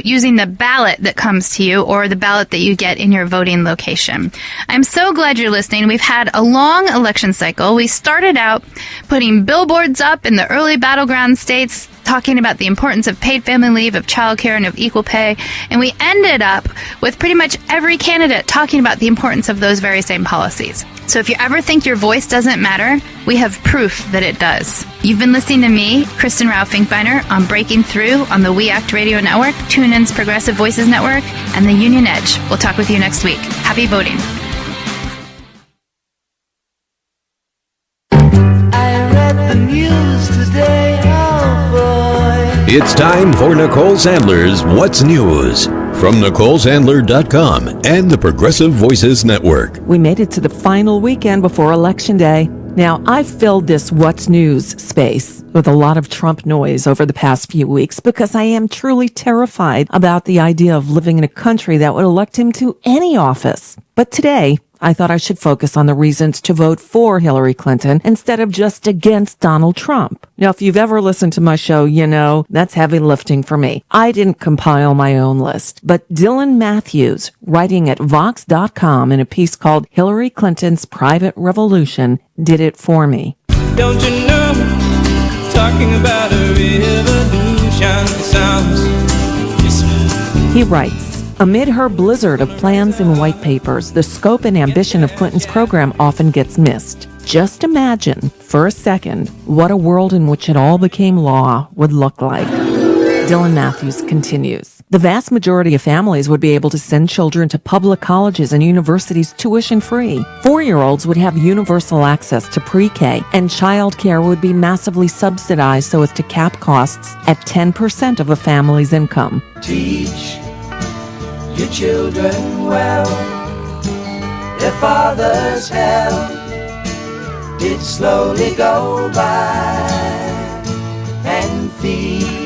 using the ballot that comes to you or the ballot that you get in your voting location. I'm so glad you're listening. We've had a long election cycle. We started out putting billboards up in the early battleground states talking about the importance of paid family leave, of childcare, and of equal pay. And we ended up with pretty much every candidate talking about the importance of those very same policies. So if you ever think your voice doesn't matter, we have proof that it does. You've been listening to me, Kristen Rao-Finkbeiner, on Breaking Through on the We Act Radio Network, TuneIn's Progressive Voices Network, and the Union Edge. We'll talk with you next week. Happy voting. I read the news today, oh boy. It's time for Nicole Sandler's What's News from NicoleSandler.com and the Progressive Voices Network. We made it to the final weekend before Election Day. Now, I've filled this What's News space with a lot of Trump noise over the past few weeks because I am truly terrified about the idea of living in a country that would elect him to any office. But today, I thought I should focus on the reasons to vote for Hillary Clinton instead of just against Donald Trump. Now, if you've ever listened to my show, you know that's heavy lifting for me. I didn't compile my own list, but Dylan Matthews, writing at Vox.com in a piece called Hillary Clinton's Private Revolution, did it for me. Don't you know, talking about a revolution sounds. He writes, amid her blizzard of plans and white papers, the scope and ambition of Clinton's program often gets missed. Just imagine, for a second, what a world in which it all became law would look like. Dylan Matthews continues. The vast majority of families would be able to send children to public colleges and universities tuition-free. 4-year-olds would have universal access to pre-K, and child care would be massively subsidized so as to cap costs at 10% of a family's income. Teach your children well, their father's hell did slowly go by, and feed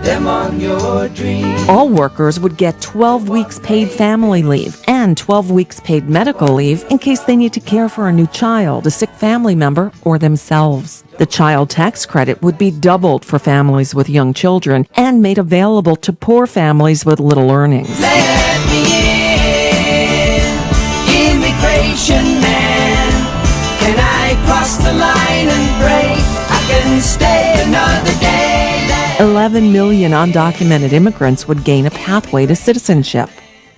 them on your dreams. All workers would get 12 weeks paid family leave and 12 weeks paid medical leave in case they need to care for a new child, a sick family member, or themselves. The child tax credit would be doubled for families with young children and made available to poor families with little earnings. Let me in, immigration man. Can I cross the line and break? I can stay another day. 11 million undocumented immigrants would gain a pathway to citizenship.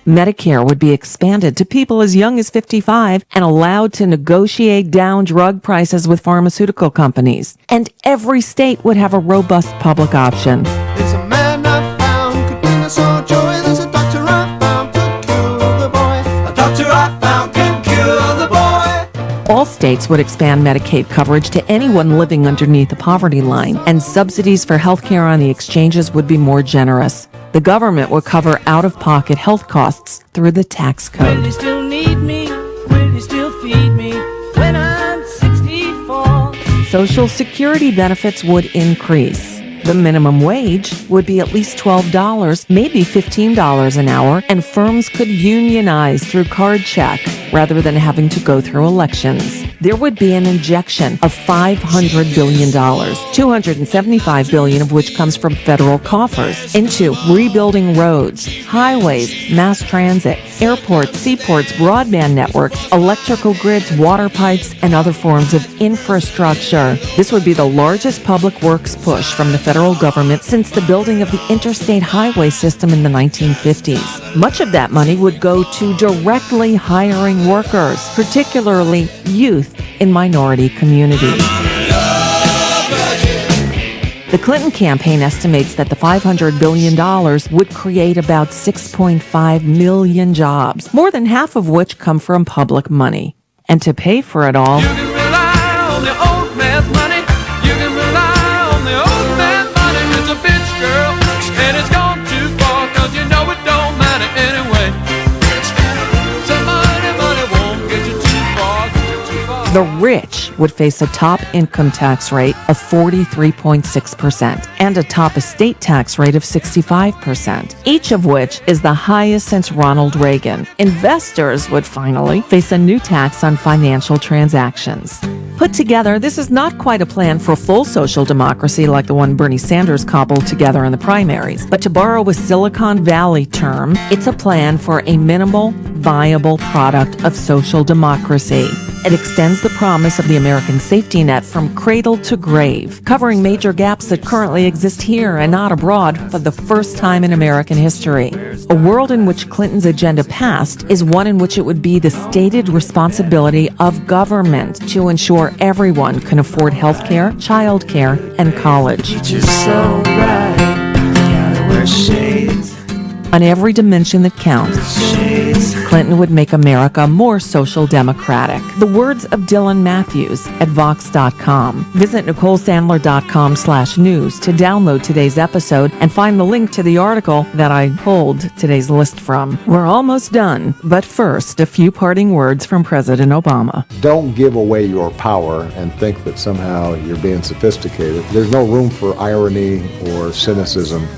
Medicare would be expanded to people as young as 55 and allowed to negotiate down drug prices with pharmaceutical companies. And every state would have a robust public option. There's a man I found could bring us all joy. There's a doctor I found could cure the boy. A doctor I found can cure the boy. All states would expand Medicaid coverage to anyone living underneath the poverty line, and subsidies for health care on the exchanges would be more generous. The government would cover out-of-pocket health costs through the tax code. Will you still need me? Will you still feed me when I'm 64? Social Security benefits would increase. The minimum wage would be at least $12, maybe $15 an hour, and firms could unionize through card check rather than having to go through elections. There would be an injection of $500 billion, $275 billion of which comes from federal coffers, into rebuilding roads, highways, mass transit, airports, seaports, broadband networks, electrical grids, water pipes, and other forms of infrastructure. This would be the largest public works push from the federal government since the building of the interstate highway system in the 1950s. Much of that money would go to directly hiring workers, particularly youth in minority communities. The Clinton campaign estimates that the $500 billion would create about 6.5 million jobs, more than half of which come from public money. And to pay for it all, You can rely on the old man's money. You can rely on the old man's money. It's a bitch, girl, and it's gone too far, 'cause you know it don't matter anyway. So money won't get you too far, the rich would face a top income tax rate of 43.6% and a top estate tax rate of 65%, each of which is the highest since Ronald Reagan. Investors would finally face a new tax on financial transactions. Put together, this is not quite a plan for full social democracy like the one Bernie Sanders cobbled together in the primaries, but to borrow a Silicon Valley term, it's a plan for a minimal, viable product of social democracy. It extends the promise of the American safety net from cradle to grave, covering major gaps that currently exist here and not abroad for the first time in American history. A world in which Clinton's agenda passed is one in which it would be the stated responsibility of government to ensure everyone can afford health care, child care, and college. So bright, gotta wear shades. On every dimension that counts, Clinton would make America more social democratic. The words of Dylan Matthews at Vox.com. Visit NicoleSandler.com/news to download today's episode and find the link to the article that I pulled today's list from. We're almost done, but first, a few parting words from President Obama. Don't give away your power and think that somehow you're being sophisticated. There's no room for irony or cynicism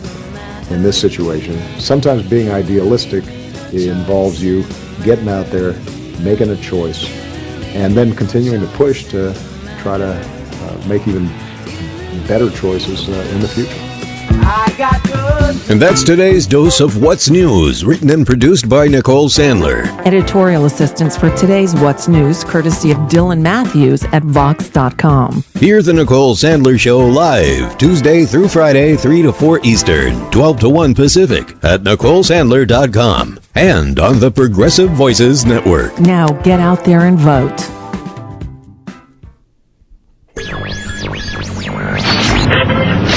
in this situation. Sometimes being idealistic involves you getting out there, making a choice, and then continuing to push to try to make even better choices in the future. I got good. And that's today's dose of What's News, written and produced by Nicole Sandler. Editorial assistance for today's What's News, courtesy of Dylan Matthews at Vox.com. Hear the Nicole Sandler Show live, Tuesday through Friday, 3 to 4 Eastern, 12 to 1 Pacific, at NicoleSandler.com and on the Progressive Voices Network. Now get out there and vote.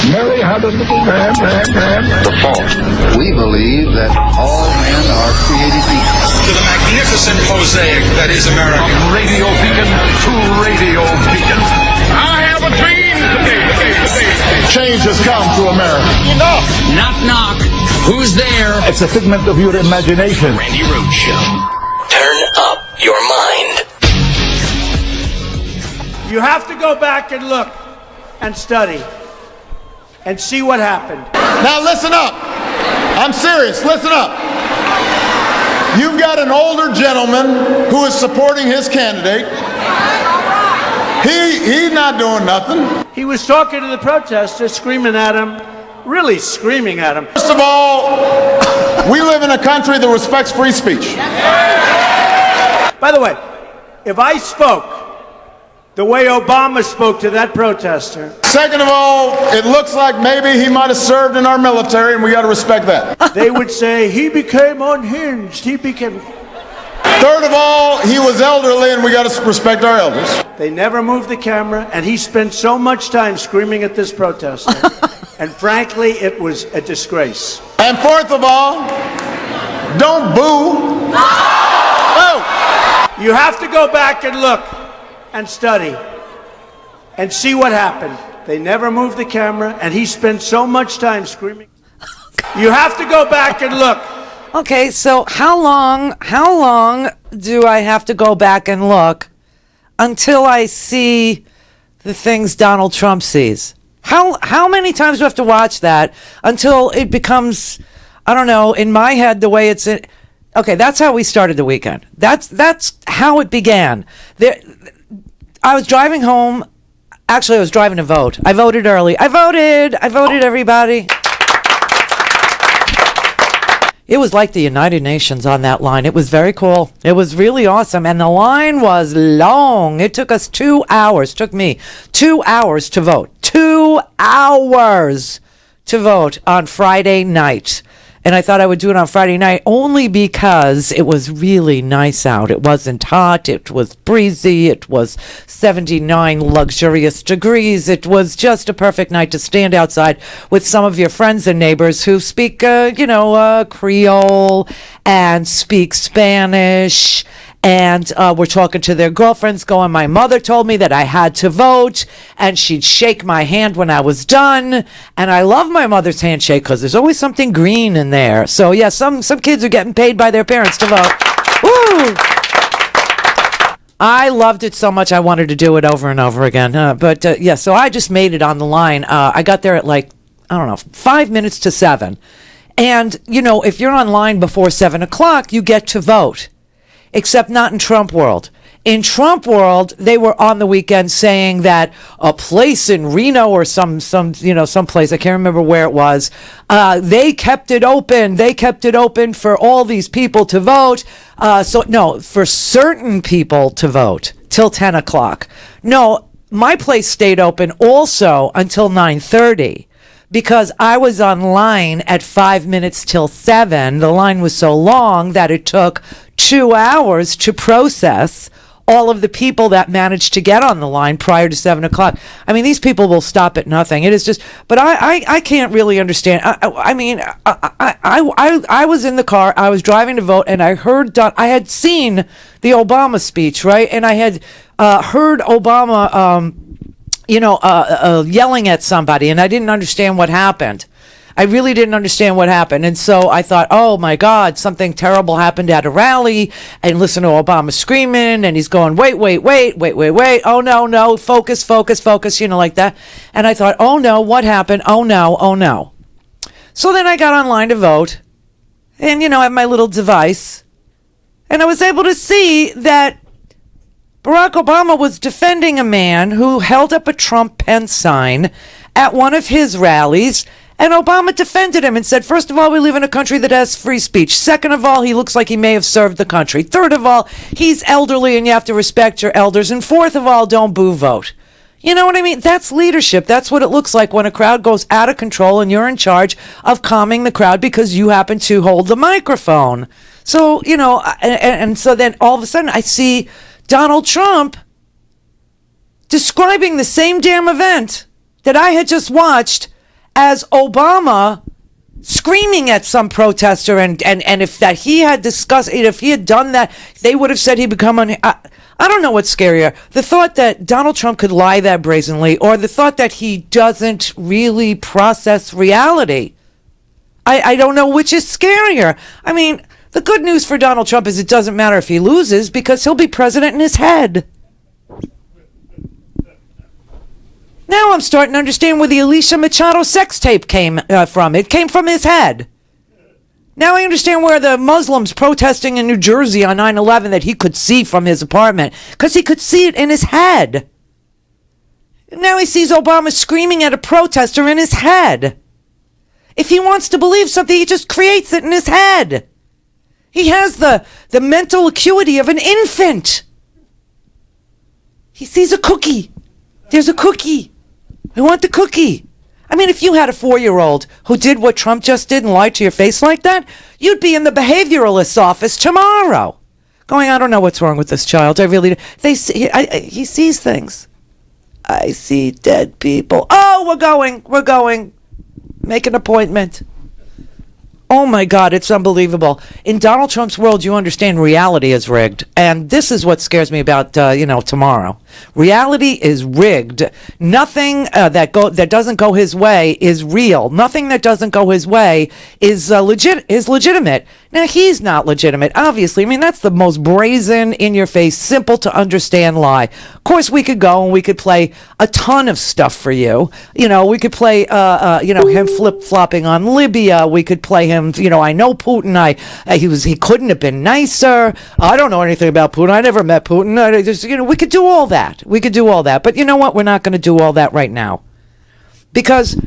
Mary had a little lamb. The fault. We believe that all men are created equal. To the magnificent mosaic that is America. From radio beacon to radio beacon. I have a dream today. Change has come to America. Enough! Knock, knock. Who's there? It's a figment of your imagination. Randi Rhodes Show. Turn up your mind. You have to go back and look and study and see what happened. Now listen up. I'm serious. Listen up. You've got an older gentleman who is supporting his candidate. He's not doing nothing. He was talking to the protesters, screaming at him, really screaming at him. First of all, we live in a country that respects free speech. By the way, if I spoke the way Obama spoke to that protester. Second of all, it looks like maybe he might have served in our military, and we got to respect that. They would say he became unhinged. Third of all, he was elderly, and we got to respect our elders. They never moved the camera, and he spent so much time screaming at this protester. And frankly, it was a disgrace. And fourth of all, don't boo. Oh! You have to go back and look and study and see what happened. They never moved the camera, and he spent so much time screaming. You have to go back and look. Okay, so how long do I have to go back and look until I see the things Donald Trump sees? How many times do I have to watch that until it becomes, I don't know, in my head the way it's in? Okay, that's how we started the weekend. That's how it began. I was driving home. Actually, I was driving to vote. I voted early. I voted, everybody. It was like the United Nations on that line. It was very cool. It was really awesome. And the line was long. It took us 2 hours. Took me 2 hours to vote. 2 hours to vote on Friday night. And I thought I would do it on Friday night only because it was really nice out. It wasn't hot. It was breezy. It was 79 luxurious degrees. It was just a perfect night to stand outside with some of your friends and neighbors who speak, Creole and speak Spanish. And we're talking to their girlfriends going, my mother told me that I had to vote, and she'd shake my hand when I was done. And I love my mother's handshake because there's always something green in there. So, yeah, some kids are getting paid by their parents to vote. Woo! I loved it so much I wanted to do it over and over again. But so I just made it on the line. I got there at 5 minutes to 7. And, if you're online before 7 o'clock, you get to vote. Except not in Trump world. In Trump world, they were on the weekend saying that a place in Reno or some place, I can't remember where it was, they kept it open. They kept it open for all these people to vote. For certain people to vote till 10 o'clock. No, my place stayed open also until 9:30. Because I was online at 5 minutes till 7. The line was so long that it took 2 hours to process all of the people that managed to get on the line prior to 7 o'clock. I mean, these people will stop at nothing. It is just, but I can't really understand. I was in the car, I was driving to vote, and I had seen the Obama speech, right? And I had heard Obama, yelling at somebody, and I didn't understand what happened. I really didn't understand what happened. And so I thought, oh my God, something terrible happened at a rally, and listen to Obama screaming, and he's going, wait. Oh no, focus, like that. And I thought, oh no, what happened? Oh no. So then I got online to vote, and I have my little device, and I was able to see that Barack Obama was defending a man who held up a Trump-Pence sign at one of his rallies, and Obama defended him and said, first of all, we live in a country that has free speech. Second of all, he looks like he may have served the country. Third of all, he's elderly and you have to respect your elders. And fourth of all, don't boo vote. You know what I mean? That's leadership. That's what it looks like when a crowd goes out of control and you're in charge of calming the crowd because you happen to hold the microphone. So, and so then all of a sudden I see Donald Trump describing the same damn event that I had just watched as Obama screaming at some protester, and if he had done that, they would have said he'd become I don't know what's scarier, the thought that Donald Trump could lie that brazenly, or the thought that he doesn't really process reality. I don't know which is scarier. I mean, the good news for Donald Trump is it doesn't matter if he loses because he'll be president in his head. Now I'm starting to understand where the Alicia Machado sex tape came from. It came from his head. Now I understand where the Muslims protesting in New Jersey on 9/11 that he could see from his apartment, because he could see it in his head. Now he sees Obama screaming at a protester in his head. If he wants to believe something, he just creates it in his head. He has the mental acuity of an infant. He sees a cookie. There's a cookie. I want the cookie. I mean, if you had a 4-year-old who did what Trump just did and lied to your face like that, you'd be in the behavioralist's office tomorrow going, I don't know what's wrong with this child. I really do. He sees things. I see dead people. Oh, we're going. Make an appointment. Oh my God, it's unbelievable. In Donald Trump's world, you understand reality is rigged. And this is what scares me about, tomorrow. Reality is rigged. Nothing that doesn't go his way is real. Nothing that doesn't go his way is legitimate. Now, he's not legitimate, obviously. I mean, that's the most brazen, in-your-face, simple to understand lie. Of course, we could go and we could play a ton of stuff for you. We could play, him flip-flopping on Libya. We could play him, I know Putin. He couldn't have been nicer. I don't know anything about Putin. I never met Putin. We could do all that. But you know what? We're not going to do all that right now. Because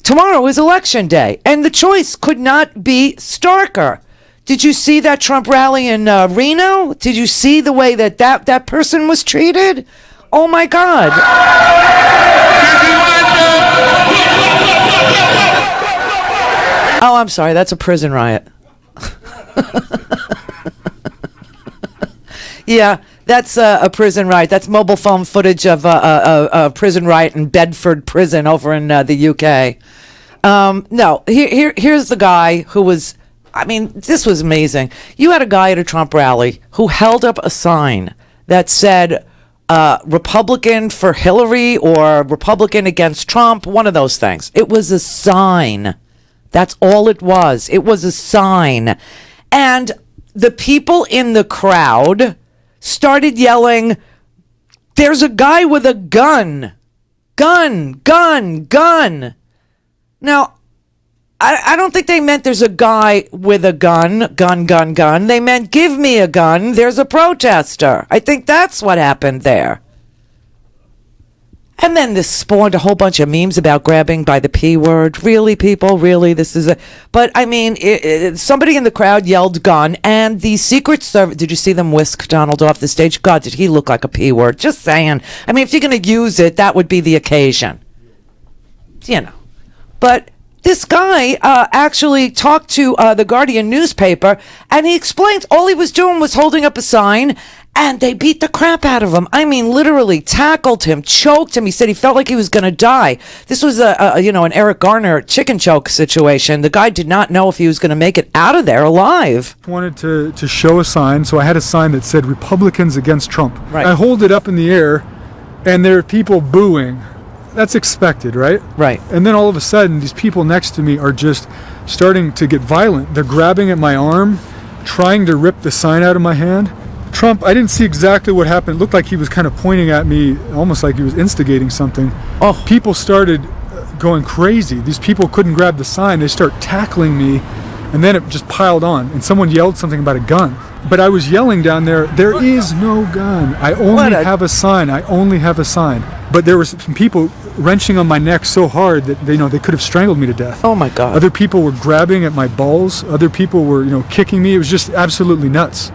tomorrow is election day, and the choice could not be starker. Did you see that Trump rally in Reno? Did you see the way that person was treated? Oh my God. Oh, I'm sorry. That's a prison riot. Yeah, that's a prison riot. That's mobile phone footage of a prison riot in Bedford Prison over in the UK. No, here's the guy who was, this was amazing. You had a guy at a Trump rally who held up a sign that said, Republican for Hillary or Republican against Trump, one of those things. It was a sign. That's all it was. It was a sign. And the people in the crowd started yelling, "There's a guy with a gun. Gun, gun, gun." Now, I don't think they meant there's a guy with a gun, gun, gun, gun. They meant, give me a gun, there's a protester. I think that's what happened there. And then this spawned a whole bunch of memes about grabbing by the P word. Really, people? Really? This is a... But, I mean, somebody in the crowd yelled gun, and the Secret Service... Did you see them whisk Donald off the stage? God, did he look like a P word? Just saying. I mean, if you're going to use it, that would be the occasion. You know. But... this guy actually talked to the Guardian newspaper, and he explains all he was doing was holding up a sign, and they beat the crap out of him. I mean, literally tackled him, choked him. He said he felt like he was going to die. This was an Eric Garner chicken choke situation. The guy did not know if he was going to make it out of there alive. I wanted to show a sign, so I had a sign that said Republicans against Trump. Right. I hold it up in the air, and there are people booing. That's expected, right? Right. And then all of a sudden, these people next to me are just starting to get violent. They're grabbing at my arm, trying to rip the sign out of my hand. Trump, I didn't see exactly what happened. It looked like he was kind of pointing at me, almost like he was instigating something. Oh. People started going crazy. These people couldn't grab the sign. They start tackling me, and then it just piled on. And someone yelled something about a gun. But I was yelling down there, there is no gun. I only have a sign. I only have a sign. But there was some people wrenching on my neck so hard that they could have strangled me to death. Oh my God. Other people were grabbing at my balls. Other people were, kicking me. It was just absolutely nuts.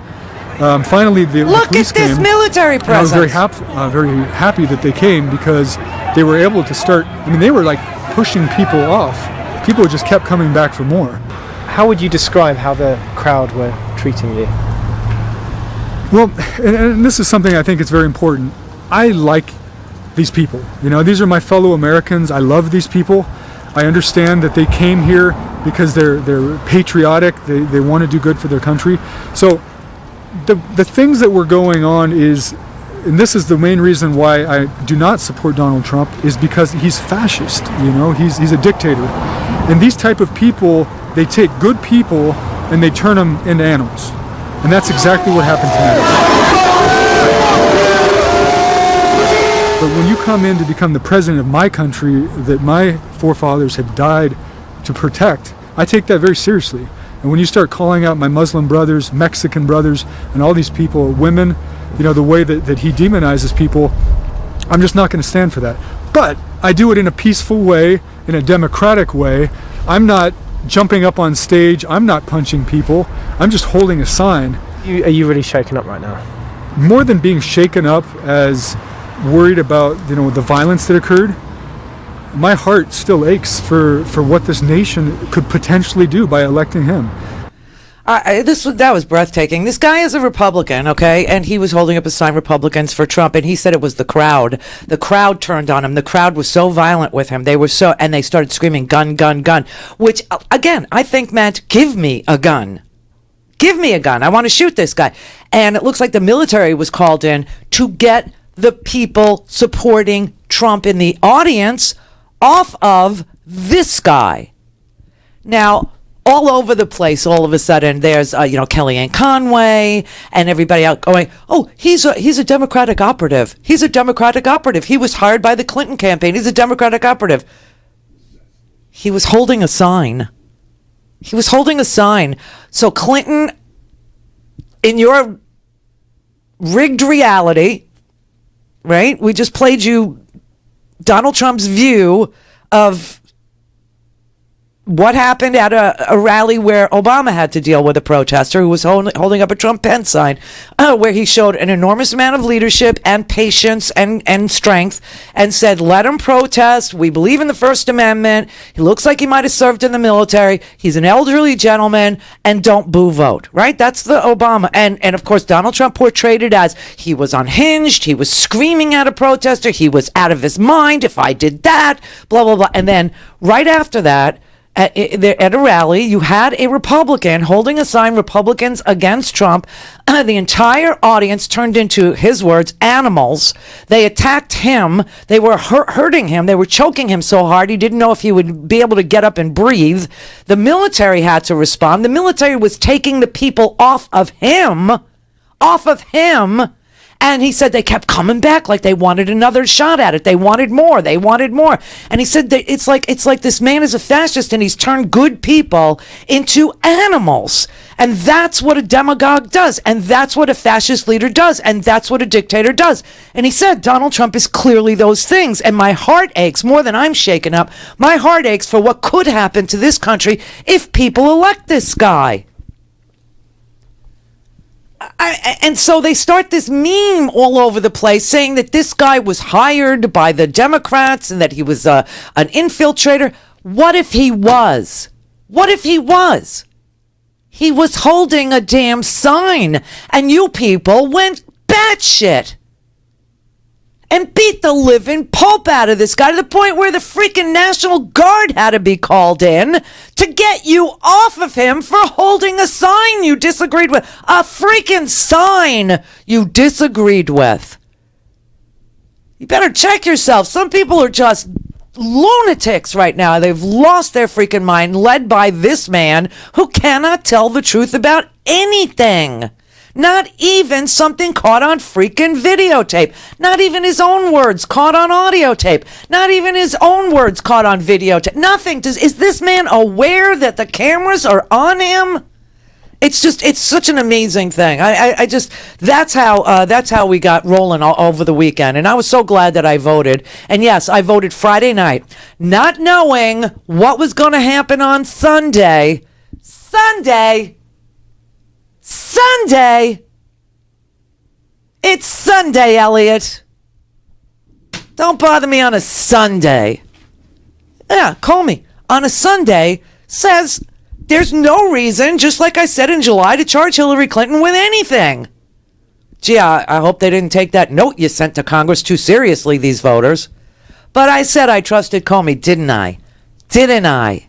Finally, the police came. Look at this military presence. I was very happy that they came because they were able to start. I mean, they were like pushing people off. People just kept coming back for more. How would you describe how the crowd were treating you? Well, and this is something I think is very important. I like these people. These are my fellow Americans. I love these people. I understand that they came here because they're patriotic. They want to do good for their country. So the things that were going on is, and this is the main reason why I do not support Donald Trump, is because he's fascist. He's a dictator. And these type of people, they take good people and they turn them into animals. And that's exactly what happened tonight. But when you come in to become the president of my country that my forefathers have died to protect, I take that very seriously. And when you start calling out my Muslim brothers, Mexican brothers, and all these people, women, the way that he demonizes people, I'm just not going to stand for that. But I do it in a peaceful way, in a democratic way. I'm not jumping up on stage. I'm not punching people. I'm just holding a sign. Are you really shaken up right now? More than being shaken up as worried about the violence that occurred, my heart still aches for what this nation could potentially do by electing him. That was breathtaking. This guy is a Republican, okay, and he was holding up a sign, "Republicans for Trump," and he said it was the crowd. The crowd turned on him. The crowd was so violent with him. And they started screaming, "Gun, gun, gun," which again I think meant, "Give me a gun. Give me a gun. I want to shoot this guy." And it looks like the military was called in to get the people supporting Trump in the audience off of this guy. Now, all over the place, all of a sudden, there's Kellyanne Conway and everybody out going, "Oh, he's a Democratic operative. He's a Democratic operative. He was hired by the Clinton campaign. He's a Democratic operative." He was holding a sign. He was holding a sign. So Clinton, in your rigged reality, right? We just played you Donald Trump's view of what happened at a rally where Obama had to deal with a protester who was holding up a Trump Pence sign, where he showed an enormous amount of leadership and patience and strength and said, "Let him protest. We believe in the First Amendment. He looks like he might have served in the military. He's an elderly gentleman, and don't boo vote," right? That's the Obama. And of course, Donald Trump portrayed it as he was unhinged. He was screaming at a protester. He was out of his mind. "If I did that, blah, blah, blah." And then right after that, at a rally, you had a Republican holding a sign, "Republicans against Trump." The entire audience turned into, his words, animals. They attacked him. They were hurting him. They were choking him so hard he didn't know if he would be able to get up and breathe. The military had to respond. The military was taking the people off of him, off of him. And he said they kept coming back like they wanted another shot at it. They wanted more. They wanted more. And he said that it's like this man is a fascist and he's turned good people into animals. And that's what a demagogue does. And that's what a fascist leader does. And that's what a dictator does. And he said Donald Trump is clearly those things. And my heart aches more than I'm shaken up. My heart aches for what could happen to this country if people elect this guy. And so they start this meme all over the place saying that this guy was hired by the Democrats and that he was an infiltrator. What if he was? What if he was? He was holding a damn sign and you people went batshit and beat the living pulp out of this guy to the point where the freaking National Guard had to be called in to get you off of him for holding a sign you disagreed with. A freaking sign you disagreed with. You better check yourself. Some people are just lunatics right now. They've lost their freaking mind, led by this man who cannot tell the truth about anything. Not even something caught on freaking videotape. Not even his own words caught on audio tape. Not even his own words caught on videotape. Nothing. Is this man aware that the cameras are on him? It's such an amazing thing. That's how we got rolling all over the weekend. And I was so glad that I voted. And yes, I voted Friday night, not knowing what was going to happen on Sunday. It's Sunday, Elliot. Don't bother me on a Sunday. Yeah, Comey on a Sunday says there's no reason, just like I said in July, to charge Hillary Clinton with anything. Gee, I hope they didn't take that note you sent to Congress too seriously, these voters. But I said I trusted Comey, didn't I? Didn't I?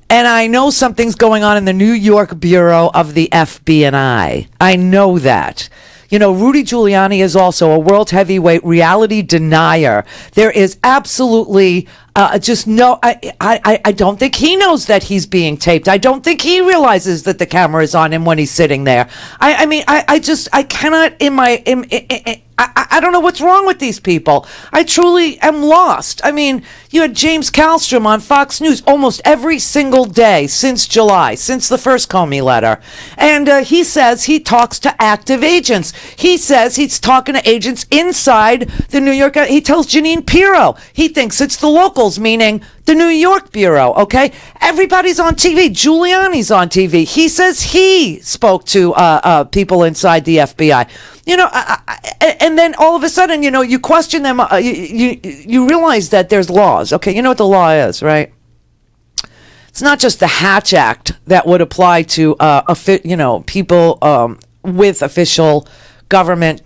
And I know something's going on in the New York Bureau of the FBI. I know that. You know, Rudy Giuliani is also a world heavyweight reality denier. There is absolutely just no, I don't think he knows that he's being taped. I don't think he realizes that the camera is on him when he's sitting there. I cannot I don't know what's wrong with these people. I truly am lost. I mean, you had James Kallstrom on Fox News almost every single day since July, since the first Comey letter. And he says he talks to active agents. He says he's talking to agents inside the New York. He tells Jeanine Pirro he thinks it's the locals, meaning the New York Bureau, okay? Everybody's on TV. Giuliani's on TV. He says he spoke to people inside the FBI. You know, and then all of a sudden, you know, you question them. You realize that there's laws. Okay, you know what the law is, right? It's not just the Hatch Act that would apply to, people with official government,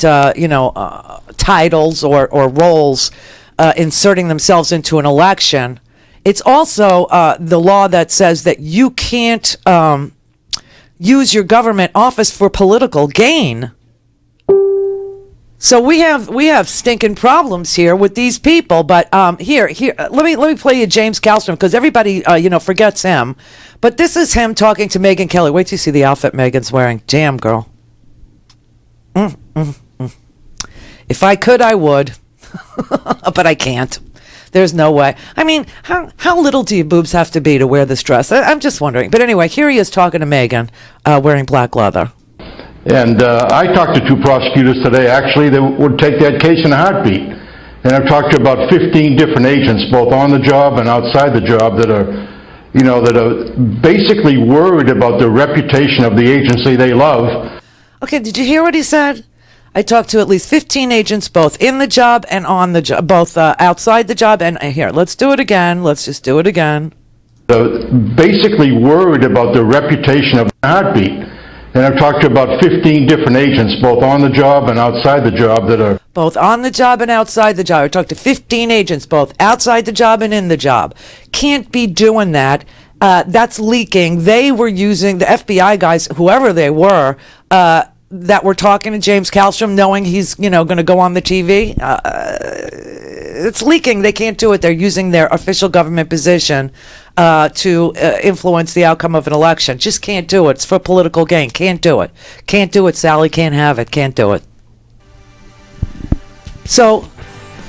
titles or roles inserting themselves into an election. It's also the law that says that you can't use your government office for political gain. So we have stinking problems here with these people. But here, let me play you James Kallstrom, because everybody forgets him. But this is him talking to Megyn Kelly. Wait till you see the outfit Megyn's wearing. Damn, girl. If I could, I would, but I can't. There's no way. I mean, how little do your boobs have to be to wear this dress? I'm just wondering. But anyway, here he is talking to Megyn, wearing black leather. And I talked to two prosecutors today, actually, that would take that case in a heartbeat. And I've talked to about 15 different agents, both on the job and outside the job, that are basically worried about the reputation of the agency they love. Okay, did you hear what he said? I talked to at least 15 agents, both in the job and on the job, both outside the job. And here, let's do it again. Let's just do it again. Basically worried about the reputation of the heartbeat. And I've talked to about 15 different agents, both on the job and outside the job, that are... Both on the job and outside the job. I talked to 15 agents, both outside the job and in the job. Can't be doing that. That's leaking. They were using the FBI guys, whoever they were, that were talking to James Kallstrom, knowing he's, going to go on the TV. It's leaking. They can't do it. They're using their official government position to influence the outcome of an election. Just can't do it. It's for political gain. Can't do it. Can't do it, Sally. Can't have it. Can't do it. So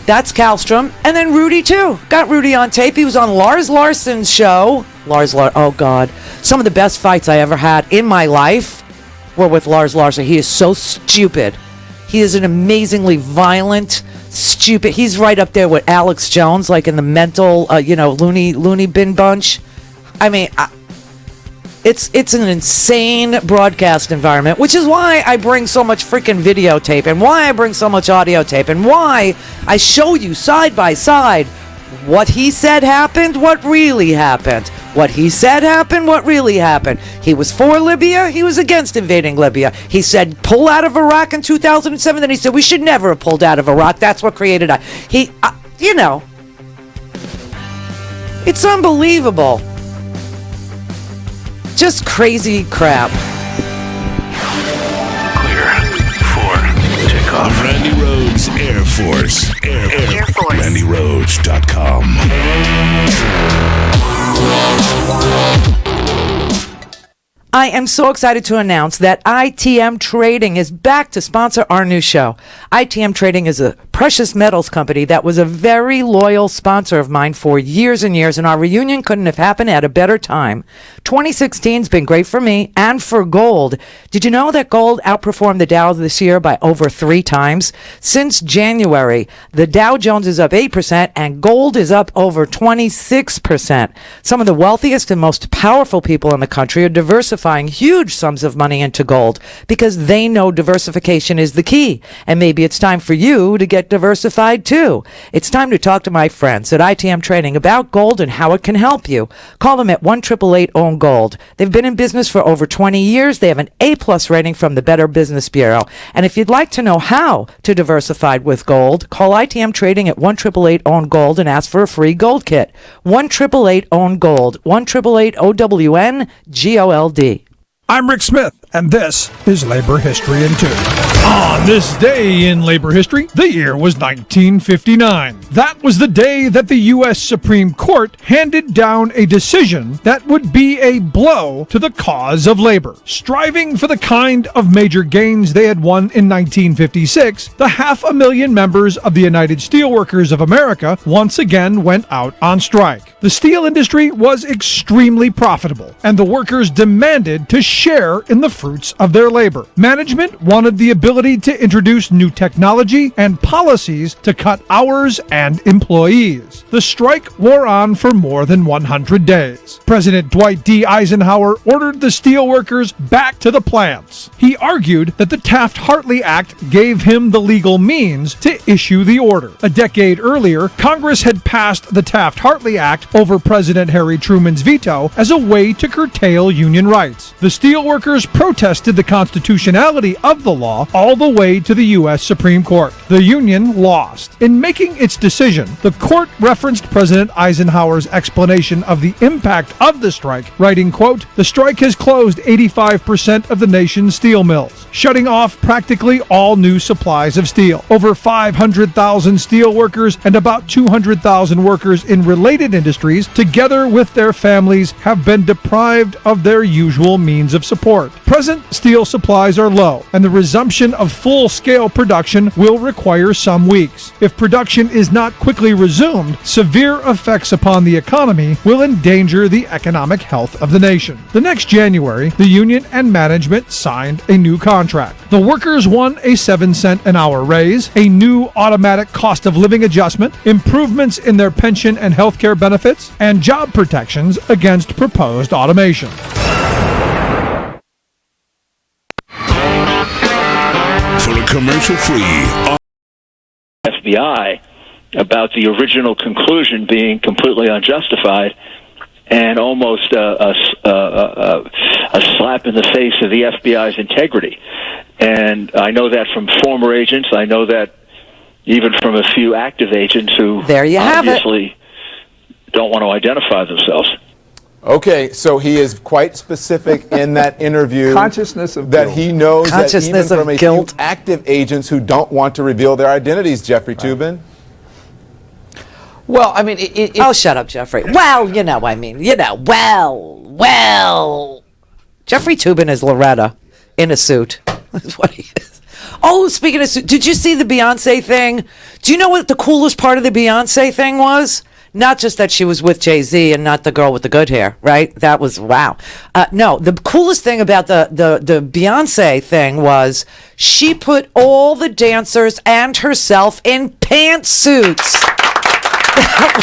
that's Kallstrom. And then Rudy, too. Got Rudy on tape. He was on Lars Larson's show. Oh, God. Some of the best fights I ever had in my life were with Lars Larson. He is so stupid. He is an amazingly violent, stupid. He's right up there with Alex Jones, like in the mental, loony bin bunch. I mean, it's an insane broadcast environment, which is why I bring so much freaking videotape and why I bring so much audio tape and why I show you side by side what he said happened, what really happened. What he said happened, what really happened. He was for Libya, he was against invading Libya. He said pull out of Iraq in 2007, then he said we should never have pulled out of Iraq. That's what created it. It's unbelievable. Just crazy crap. Clear for takeoff. Randi Rhodes Air Force. Air Force. RandiRhodes.com. I am so excited to announce that ITM Trading is back to sponsor our new show. ITM Trading is a precious metals company that was a very loyal sponsor of mine for years and years, and our reunion couldn't have happened at a better time. 2016's been great for me and for gold. Did you know that gold outperformed the Dow this year by over 3 times? Since January, the Dow Jones is up 8% and gold is up over 26%. Some of the wealthiest and most powerful people in the country are diversifying huge sums of money into gold because they know diversification is the key. And maybe it's time for you to get diversified too. It's time to talk to my friends at ITM Trading about gold and how it can help you. Call them at 1-888-OWN-GOLD. They've been in business for over 20 years. They have an A+ rating from the Better Business Bureau. And if you'd like to know how to diversify with gold, call ITM Trading at 1-888-OWN-GOLD and ask for a free gold kit. 1-888-OWN-GOLD. 1-888-OWN-GOLD. I'm Rick Smith, and this is Labor History in 2. On this day in labor history, the year was 1959. That was the day that the U.S. Supreme Court handed down a decision that would be a blow to the cause of labor. Striving for the kind of major gains they had won in 1956, the 500,000 members of the United Steelworkers of America once again went out on strike. The steel industry was extremely profitable, and the workers demanded to share in the fruits of their labor. Management wanted the ability to introduce new technology and policies to cut hours and employees. The strike wore on for more than 100 days. President Dwight D. Eisenhower ordered the steelworkers back to the plants. He argued that the Taft-Hartley Act gave him the legal means to issue the order. A decade earlier, Congress had passed the Taft-Hartley Act over President Harry Truman's veto as a way to curtail union rights. The steelworkers protested the constitutionality of the law all the way to the U.S. Supreme Court. The union lost. In making its decision, the court referenced President Eisenhower's explanation of the impact of the strike, writing, quote, "The strike has closed 85% of the nation's steel mills, shutting off practically all new supplies of steel. Over 500,000 steel workers and about 200,000 workers in related industries, together with their families, have been deprived of their usual means of support. Present steel supplies are low, and the resumption of full-scale production will require some weeks. If production is not quickly resumed, severe effects upon the economy will endanger the economic health of the nation." The next January, the union and management signed a new contract. The workers won a 7-cent an hour raise, a new automatic cost of living adjustment, improvements in their pension and health care benefits, and job protections against proposed automation. For a commercial-free FBI about the original conclusion being completely unjustified and almost a slap in the face of the FBI's integrity. And I know that from former agents. I know that even from a few active agents who obviously don't want to identify themselves. Okay, so he is quite specific in that interview Consciousness of that guilt. he knows that even from a guilt. few active agents who don't want to reveal their identities, Jeffrey Toobin. Well, I mean, oh, shut up, Jeffrey. Well, Jeffrey Toobin is Loretta in a suit. That's what he is. Oh, speaking of suit, did you see the Beyonce thing? Do you know what the coolest part of the Beyonce thing was? Not just that she was with Jay-Z and not the girl with the good hair, right? That was, wow. No, the coolest thing about the Beyonce thing was she put all the dancers and herself in pantsuits. That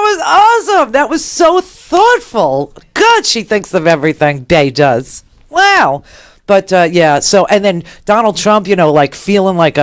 was awesome. That was so thoughtful. God, she thinks of everything. Bay does. Wow. But yeah. So, and then Donald Trump, like feeling like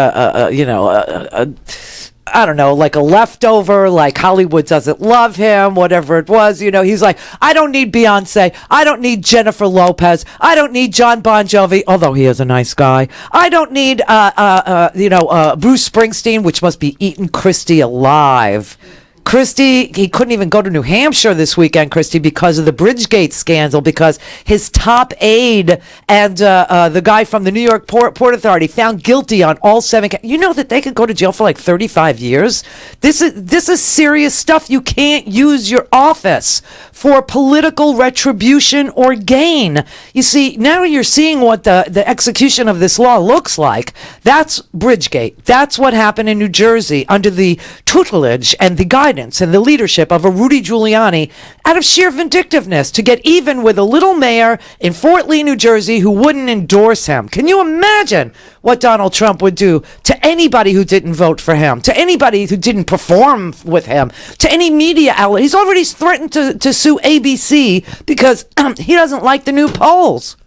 I don't know, like a leftover, like Hollywood doesn't love him, whatever it was. He's like, I don't need Beyonce. I don't need Jennifer Lopez. I don't need John Bon Jovi, although he is a nice guy. I don't need, Bruce Springsteen, which must be eating Christie alive. Christie, he couldn't even go to New Hampshire this weekend, Christie, because of the Bridgegate scandal, because his top aide and the guy from the New York Port Authority found guilty on all 7 You know that they could go to jail for like 35 years? This is serious stuff. You can't use your office for political retribution or gain. You see, now you're seeing what the execution of this law looks like. That's Bridgegate. That's what happened in New Jersey under the tutelage and the guidance and the leadership of a Rudy Giuliani out of sheer vindictiveness to get even with a little mayor in Fort Lee, New Jersey who wouldn't endorse him. Can you imagine what Donald Trump would do to anybody who didn't vote for him, to anybody who didn't perform with him, to any media outlet? He's already threatened to sue ABC because he doesn't like the new polls,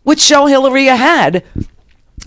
which show Hillary ahead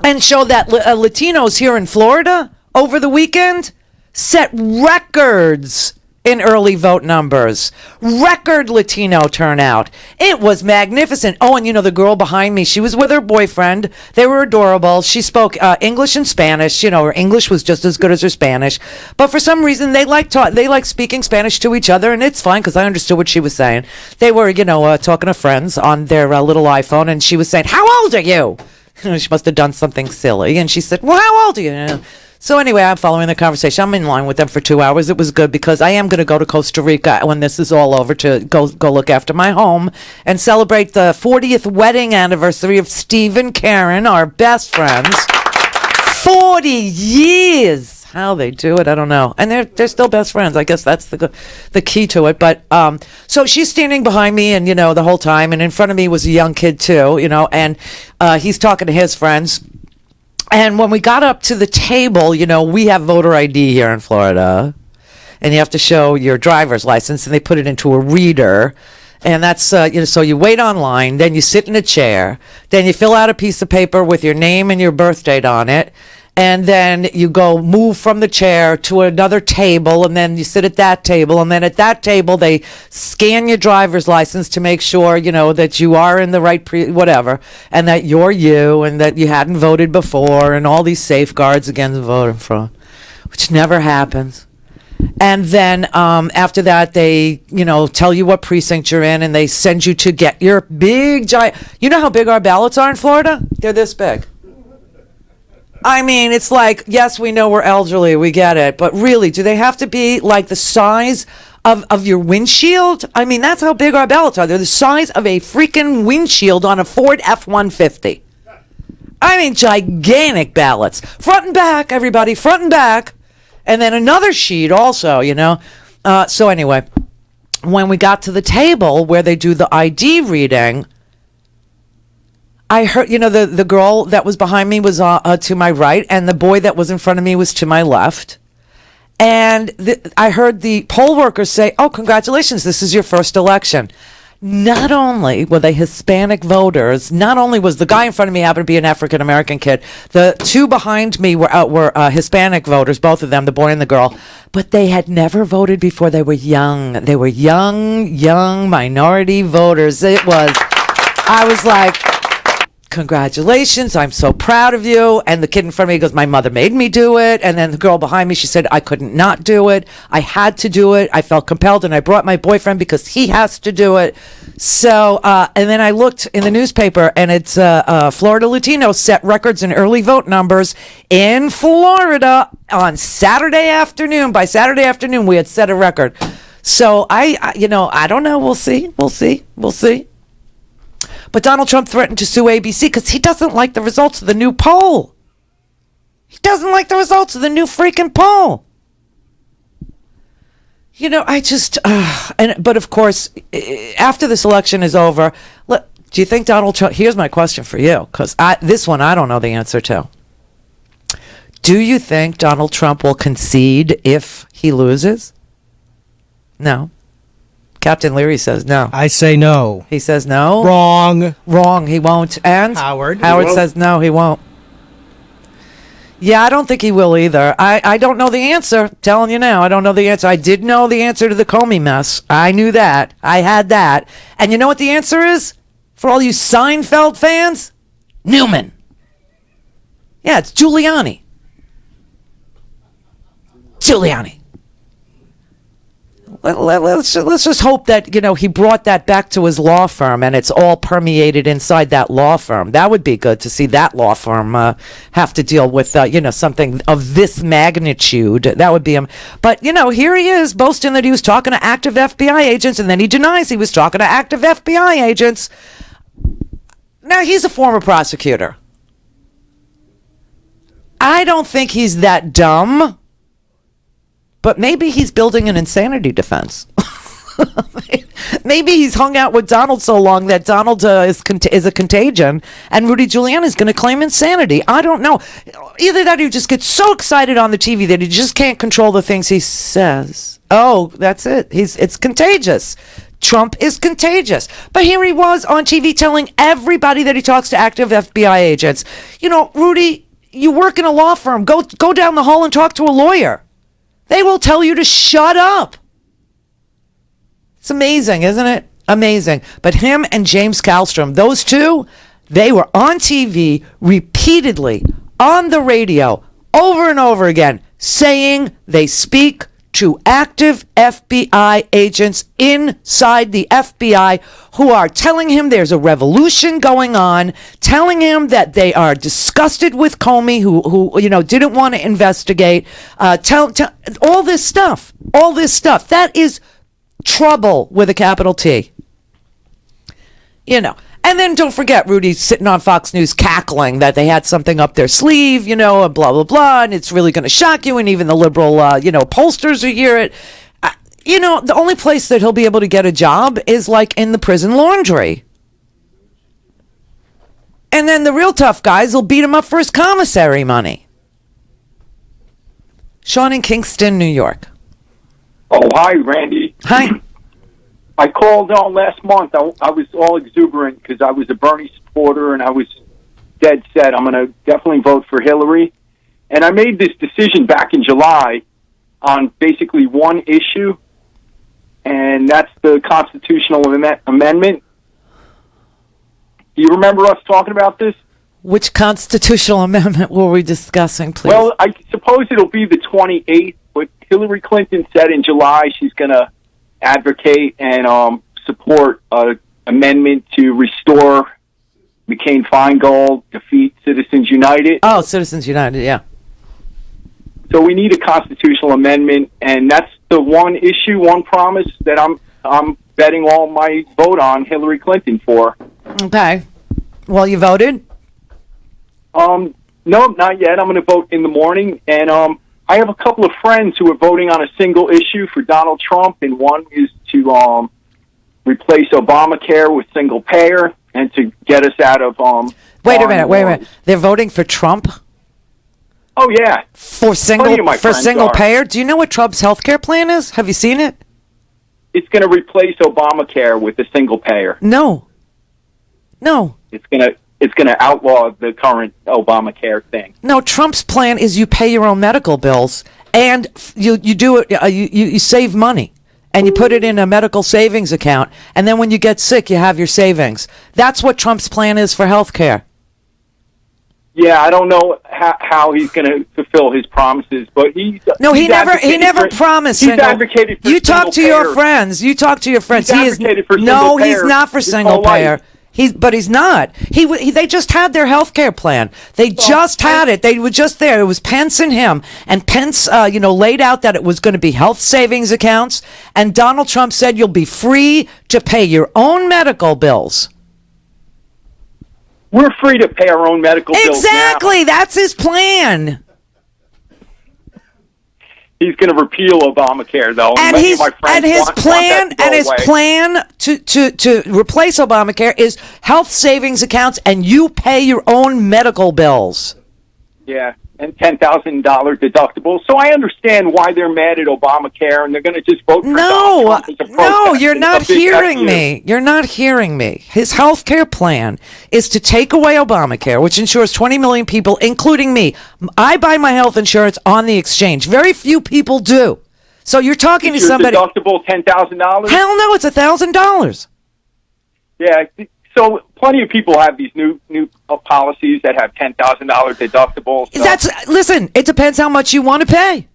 and show that Latinos here in Florida over the weekend set records in early vote numbers. Record Latino turnout. It was magnificent. Oh, and the girl behind me, she was with her boyfriend. They were adorable. She spoke English and Spanish. Her English was just as good as her Spanish. But for some reason, they like speaking Spanish to each other, and it's fine because I understood what she was saying. They were, talking to friends on their little iPhone, and she was saying, "How old are you?" She must have done something silly, and she said, "Well, how old are you?" So anyway, I'm following the conversation. I'm in line with them for 2 hours. It was good because I am going to go to Costa Rica when this is all over to go look after my home and celebrate the 40th wedding anniversary of Steve and Karen, our best friends. 40 years! How they do it, I don't know. And they're still best friends. I guess that's the key to it. But so she's standing behind me, and the whole time, and in front of me was a young kid too, and he's talking to his friends. And when we got up to the table, we have voter ID here in Florida, and you have to show your driver's license, and they put it into a reader. And that's, so you wait online, then you sit in a chair, then you fill out a piece of paper with your name and your birth date on it. And then you move from the chair to another table, and then you sit at that table, and then at that table they scan your driver's license to make sure, that you are in the right whatever, and that you're you, and that you hadn't voted before, and all these safeguards against voter fraud, which never happens. And then after that, they, tell you what precinct you're in, and they send you to get your big giant. You know how big our ballots are in Florida? They're this big. I mean, it's like, yes, we know we're elderly, we get it, but really, do they have to be like the size of your windshield? I mean, that's how big our ballots are. They're the size of a freaking windshield on a Ford F-150. I mean, gigantic ballots. Front and back, everybody, front and back. And then another sheet also, So anyway, when we got to the table where they do the ID reading, I heard, the girl that was behind me was to my right, and the boy that was in front of me was to my left. And I heard the poll workers say, "Oh, congratulations, this is your first election." Not only were they Hispanic voters, not only was the guy in front of me happened to be an African-American kid, the two behind me were Hispanic voters, both of them, the boy and the girl, but they had never voted before. They were young. They were young minority voters. I was like, congratulations, I'm so proud of you. And the kid in front of me goes, my mother made me do it. And then the girl behind me, she said, I couldn't not do it. I had to do it. I felt compelled, and I brought my boyfriend because he has to do it. So, and then I looked in the newspaper, and it's Florida Latinos set records in early vote numbers in Florida on Saturday afternoon. By Saturday afternoon, we had set a record. So I don't know. We'll see. But Donald Trump threatened to sue ABC because he doesn't like the results of the new poll. He doesn't like the results of the new freaking poll. But of course, after this election is over, do you think Donald Trump, here's my question for you, because this one I don't know the answer to. Do you think Donald Trump will concede if he loses? No. Captain Leary says no. I say no. He says no? Wrong. He won't. And Howard says no, he won't. Yeah, I don't think he will either. I don't know the answer. Telling you now, I don't know the answer. I did know the answer to the Comey mess. I knew that. I had that. And you know what the answer is? For all you Seinfeld fans? Newman. Yeah, it's Giuliani. Let's just hope that, he brought that back to his law firm and it's all permeated inside that law firm. That would be good to see that law firm have to deal with, something of this magnitude. That would be him. But, here he is boasting that he was talking to active FBI agents, and then he denies he was talking to active FBI agents. Now, he's a former prosecutor. I don't think he's that dumb. But maybe he's building an insanity defense. Maybe he's hung out with Donald so long that Donald is a contagion, and Rudy Giuliani is going to claim insanity. I don't know. Either that or he just gets so excited on the TV that he just can't control the things he says. Oh, that's it. It's contagious. Trump is contagious. But here he was on TV telling everybody that he talks to active FBI agents. Rudy, you work in a law firm. Go down the hall and talk to a lawyer. They will tell you to shut up. It's amazing, isn't it? Amazing. But him and James Kallstrom, those two, they were on TV repeatedly, on the radio, over and over again, saying they speak to active FBI agents inside the FBI who are telling him there's a revolution going on, telling him that they are disgusted with Comey, who didn't want to investigate, all this stuff. That is trouble with a capital T. And then don't forget, Rudy's sitting on Fox News cackling that they had something up their sleeve, and blah, blah, blah, and it's really going to shock you, and even the liberal, pollsters will hear it. The only place that he'll be able to get a job is like in the prison laundry. And then the real tough guys will beat him up for his commissary money. Sean in Kingston, New York. Oh, hi, Randy. Hi. I called on last month. I was all exuberant because I was a Bernie supporter, and I was dead set. I'm going to definitely vote for Hillary. And I made this decision back in July on basically one issue, and that's the constitutional amendment. Do you remember us talking about this? Which constitutional amendment were we discussing, please? Well, I suppose it'll be the 28th, but Hillary Clinton said in July she's going to advocate and support an amendment to restore McCain-Feingold, defeat Citizens United. Oh, Citizens United, yeah. So we need a constitutional amendment, and that's the one issue, one promise that I'm betting all my vote on Hillary Clinton for. Okay. Well, you voted? No, not yet. I'm going to vote in the morning, and I have a couple of friends who are voting on a single issue for Donald Trump, and one is to replace Obamacare with single payer and to get us out of Wait a minute. They're voting for Trump? Oh yeah. For single payer? Do you know what Trump's health care plan is? Have you seen it? It's going to replace Obamacare with a single payer. No. It's going to outlaw the current Obamacare thing. No, Trump's plan is you pay your own medical bills, and you do it. You save money, and you put it in a medical savings account, and then when you get sick, you have your savings. That's what Trump's plan is for health care. Yeah, I don't know how he's going to fulfill his promises, but he never promised. He's advocated for you talk to your friends. You talk to your friends. He's advocated for single payer he's not for single payer. He's not. They just had their health care plan. They just had it. They were just there. It was Pence and him. And Pence, laid out that it was going to be health savings accounts. And Donald Trump said you'll be free to pay your own medical bills. We're free to pay our own medical bills. Exactly. That's his plan. He's going to repeal Obamacare, though. And his plan to replace Obamacare is health savings accounts, and you pay your own medical bills. Yeah, and $10,000 deductibles. So I understand why they're mad at Obamacare, and they're going to just vote for Donald Trump as a protest. No, you're not hearing me. You're not hearing me. His health care plan is to take away Obamacare, which insures 20 million people, including me. I buy my health insurance on the exchange. Very few people do. So you're talking to somebody. Deductible $10,000? Hell no, it's $1,000. Yeah. So plenty of people have these new policies that have $10,000 deductibles. So. Listen. It depends how much you want to pay.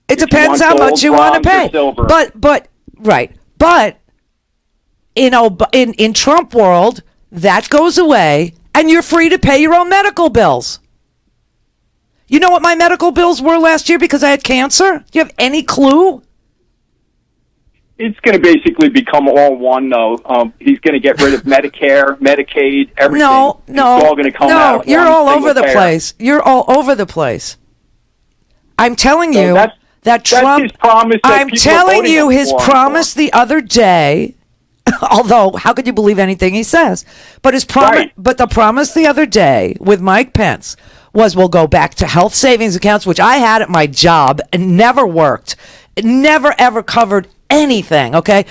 It depends how much you want to pay. But in Trump world, that goes away, and you're free to pay your own medical bills. You know what my medical bills were last year because I had cancer? Do you have any clue? It's going to basically become all one, though. He's going to get rid of Medicare, Medicaid, everything. No. It's all going to come out. You're all over the place. You're all over the place. I'm telling you that Trump. His promise. I'm telling you his promise the other day. Although, how could you believe anything he says? But his promise. Right. But the promise the other day with Mike Pence was we'll go back to health savings accounts, which I had at my job and never worked. It never ever covered anything, okay?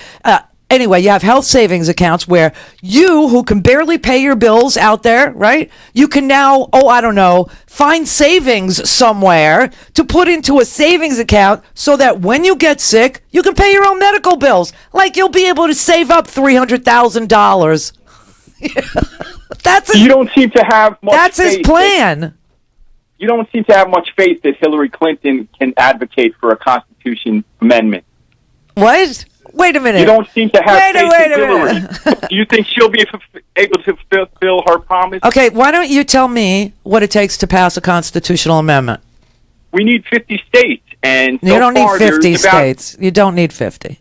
Anyway, you have health savings accounts where you, who can barely pay your bills out there, right? You can now, find savings somewhere to put into a savings account so that when you get sick, you can pay your own medical bills. Like you'll be able to save up $300,000. You don't seem to have much That's his plan. You don't seem to have much faith that Hillary Clinton can advocate for a Constitution amendment. What? Wait a minute. You don't seem to have faith in Hillary. Do you think she'll be able to fulfill her promise? Okay, why don't you tell me what it takes to pass a constitutional amendment? We need 50 states. And you don't need 50 states. You don't need 50.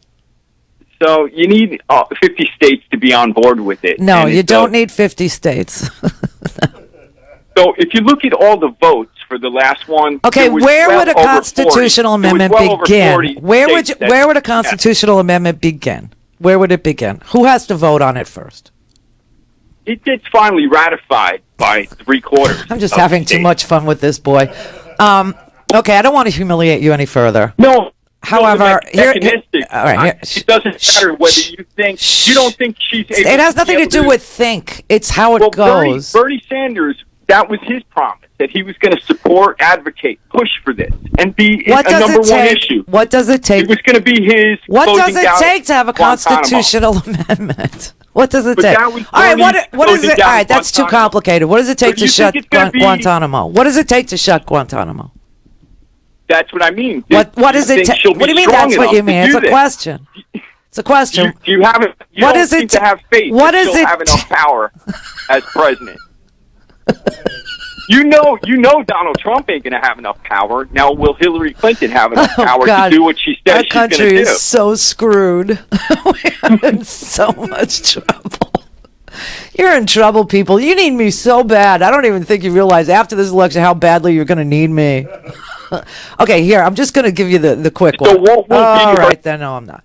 So you need 50 states to be on board with it. No, you don't need 50 states. So if you look at all the votes for the last one, okay, where would a constitutional amendment begin? Where would a constitutional amendment begin? Where would it begin? Who has to vote on it first? It gets finally ratified by 3/4. I'm just having too much fun with this boy. Okay, I don't want to humiliate you any further. No. However, it doesn't matter whether you think you don't think she's able. It has nothing to do with think. It's how it goes. Bernie Sanders. That was his promise, that he was going to support, advocate, push for this, and be a number one issue. What does it take? It was going to be his. What does it take to have a constitutional amendment? What does it take? All right, what is it? All right, that's too complicated. What does it take to shut Guantanamo? What does it take to shut Guantanamo? That's what I mean. What does it take? What do you mean that's what you mean? It's a question. It's a question. You don't seem to have faith that she'll have enough power as president. You know Donald Trump ain't going to have enough power. Now, will Hillary Clinton have enough power to do what she says she's going to do? Our country is so screwed. We're in so much trouble. You're in trouble, people. You need me so bad. I don't even think you realize after this election how badly you're going to need me. Okay, here, I'm just going to give you the quick one. All right, then. No, I'm not.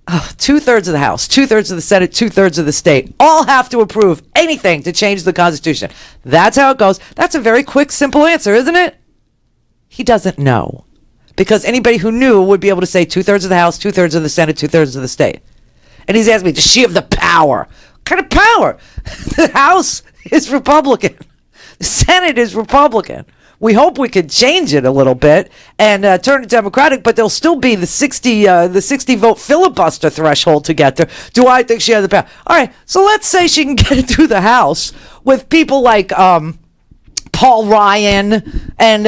2/3 of the House, 2/3 of the Senate, 2/3 of the state all have to approve anything to change the Constitution. That's how it goes. That's a very quick, simple answer, isn't it? He doesn't know. Because anybody who knew would be able to say 2/3 of the House, 2/3 of the Senate, 2/3 of the state. And he's asking me, does she have the power? What kind of power? The House is Republican. The Senate is Republican. We hope we could change it a little bit and turn it Democratic, but there'll still be the 60 vote filibuster threshold to get there. Do I think she has the power? All right, so let's say she can get it through the House with people like Paul Ryan and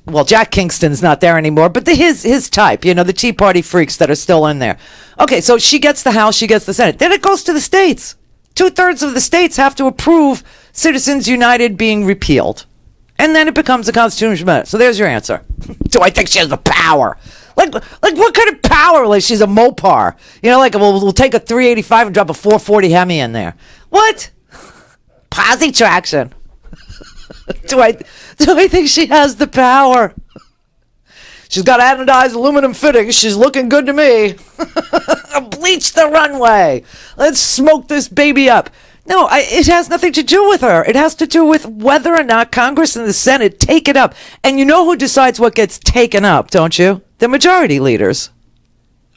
well, Jack Kingston's not there anymore, but his type, the Tea Party freaks that are still in there. Okay, so she gets the House, she gets the Senate. Then it goes to the states. 2/3 of the states have to approve Citizens United being repealed. And then it becomes a constitutional amendment. So there's your answer. Do I think she has the power? Like what kind of power? Like she's a Mopar. We'll take a 385 and drop a 440 Hemi in there. What? Posi traction. Do I think she has the power? She's got anodized aluminum fittings. She's looking good to me. Bleach the runway. Let's smoke this baby up. No, it has nothing to do with her. It has to do with whether or not Congress and the Senate take it up. And you know who decides what gets taken up, don't you? The majority leaders.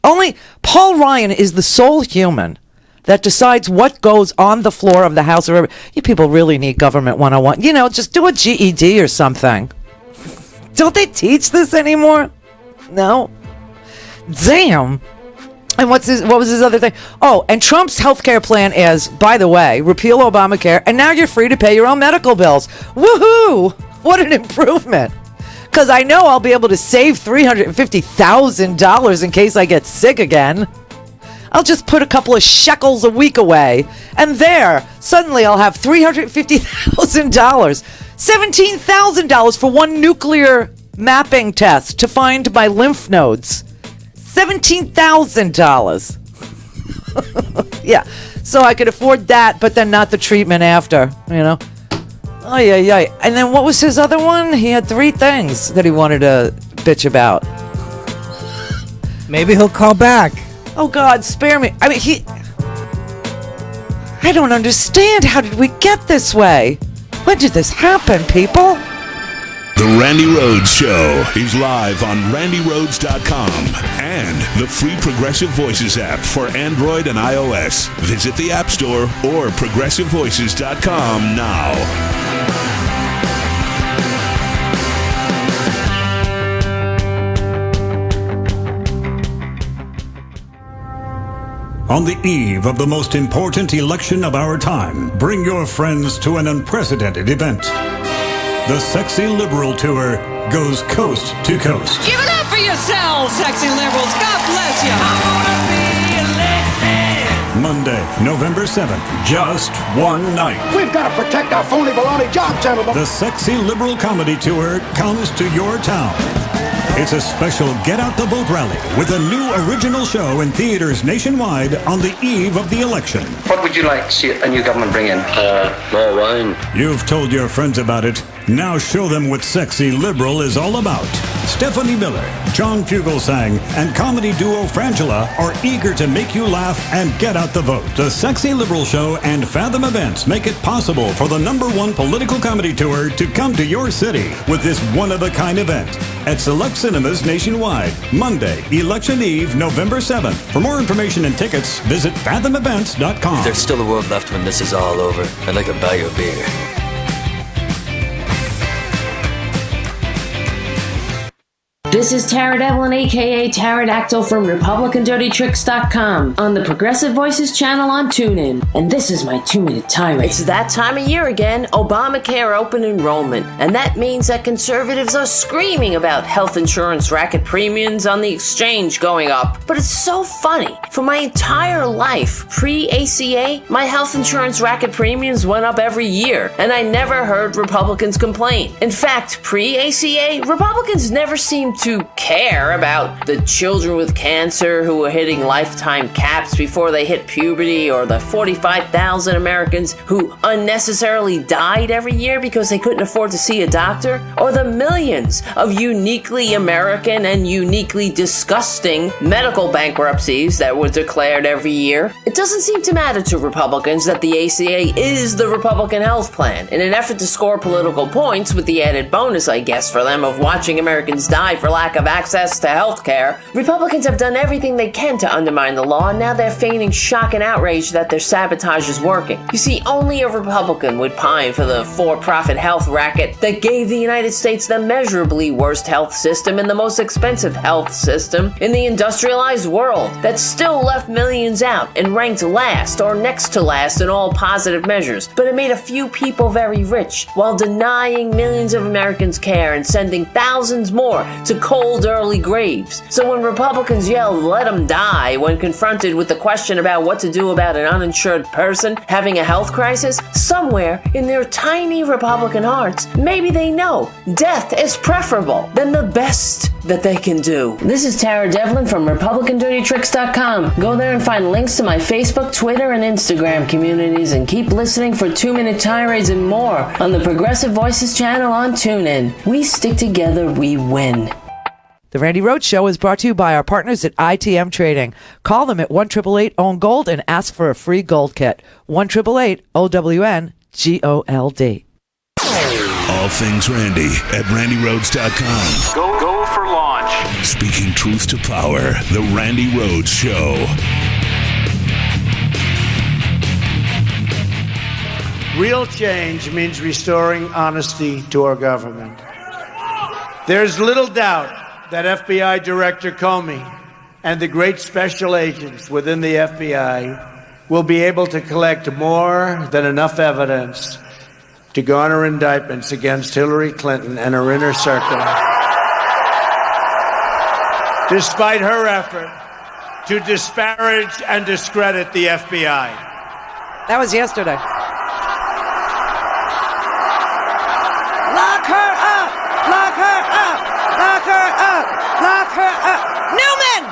Only Paul Ryan is the sole human that decides what goes on the floor of the House. You people really need government 101. Just do a GED or something. Don't they teach this anymore? No. Damn. And what was his other thing? Oh, and Trump's healthcare plan is, by the way, repeal Obamacare, and now you're free to pay your own medical bills. Woohoo! What an improvement. Because I know I'll be able to save $350,000 in case I get sick again. I'll just put a couple of shekels a week away, and there, suddenly I'll have $350,000. $17,000 for one nuclear mapping test to find my lymph nodes. $17,000. Yeah, so I could afford that, but then not the treatment after, Oh, yeah. And then what was his other one? He had 3 things that he wanted to bitch about. Maybe he'll call back. Oh, God, spare me. I don't understand. How did we get this way? When did this happen, people? The Randi Rhodes Show is live on RandiRhodes.com and the free Progressive Voices app for Android and iOS. Visit the App Store or ProgressiveVoices.com now. On the eve of the most important election of our time, bring your friends to an unprecedented event. The Sexy Liberal Tour goes coast to coast. Give it up for yourselves, sexy liberals. God bless you. I'm gonna be elected. Monday, November 7th, just one night. We've got to protect our phony baloney job, gentlemen. The Sexy Liberal Comedy Tour comes to your town. It's a special Get Out the Vote rally with a new original show in theaters nationwide on the eve of the election. What would you like to see a new government bring in? More wine. You've told your friends about it. Now show them what Sexy Liberal is all about. Stephanie Miller, John Fugelsang, and comedy duo Frangela are eager to make you laugh and get out the vote. The Sexy Liberal Show and Fathom Events make it possible for the #1 political comedy tour to come to your city with this one-of-a-kind event at select cinemas nationwide. Monday, Election Eve, November 7th. For more information and tickets, visit fathomevents.com. If there's still a world left when this is all over, I'd like to buy you a beer. This is Tara Devlin, a.k.a. Pterodactyl from RepublicanDirtyTricks.com on the Progressive Voices channel on TuneIn. And this is my 2-minute tirade. It's that time of year again, Obamacare open enrollment. And that means that conservatives are screaming about health insurance racket premiums on the exchange going up. But it's so funny. For my entire life, pre-ACA, my health insurance racket premiums went up every year. And I never heard Republicans complain. In fact, pre-ACA, Republicans never seemed to care about the children with cancer who were hitting lifetime caps before they hit puberty, or the 45,000 Americans who unnecessarily died every year because they couldn't afford to see a doctor, or the millions of uniquely American and uniquely disgusting medical bankruptcies that were declared every year. It doesn't seem to matter to Republicans that the ACA is the Republican health plan, in an effort to score political points, with the added bonus, I guess, for them of watching Americans die for lack of access to health care. Republicans have done everything they can to undermine the law, and now they're feigning shock and outrage that their sabotage is working. You see, only a Republican would pine for the for-profit health racket that gave the United States the measurably worst health system and the most expensive health system in the industrialized world, that still left millions out and ranked last or next to last in all positive measures, but it made a few people very rich while denying millions of Americans care and sending thousands more to cold early graves. So when Republicans yell, "Let them die," when confronted with the question about what to do about an uninsured person having a health crisis, somewhere in their tiny Republican hearts, maybe they know death is preferable than the best that they can do. This is Tara Devlin from RepublicanDirtyTricks.com. Go there and find links to my Facebook, Twitter, and Instagram communities, and keep listening for 2-minute tirades and more on the Progressive Voices channel on TuneIn. We stick together, we win. The Randi Rhodes Show is brought to you by our partners at ITM Trading. Call them at 1-888-OWN-GOLD and ask for a free gold kit. 1-888-OWN-GOLD. All things Randi at RandiRhodes.com. Go for launch. Speaking truth to power, The Randi Rhodes Show. Real change means restoring honesty to our government. There's little doubt that FBI Director Comey and the great special agents within the FBI will be able to collect more than enough evidence to garner indictments against Hillary Clinton and her inner circle, despite her effort to disparage and discredit the FBI. That was yesterday. Lock her up! Lock her up! Lock her up! Lock her up! Newman!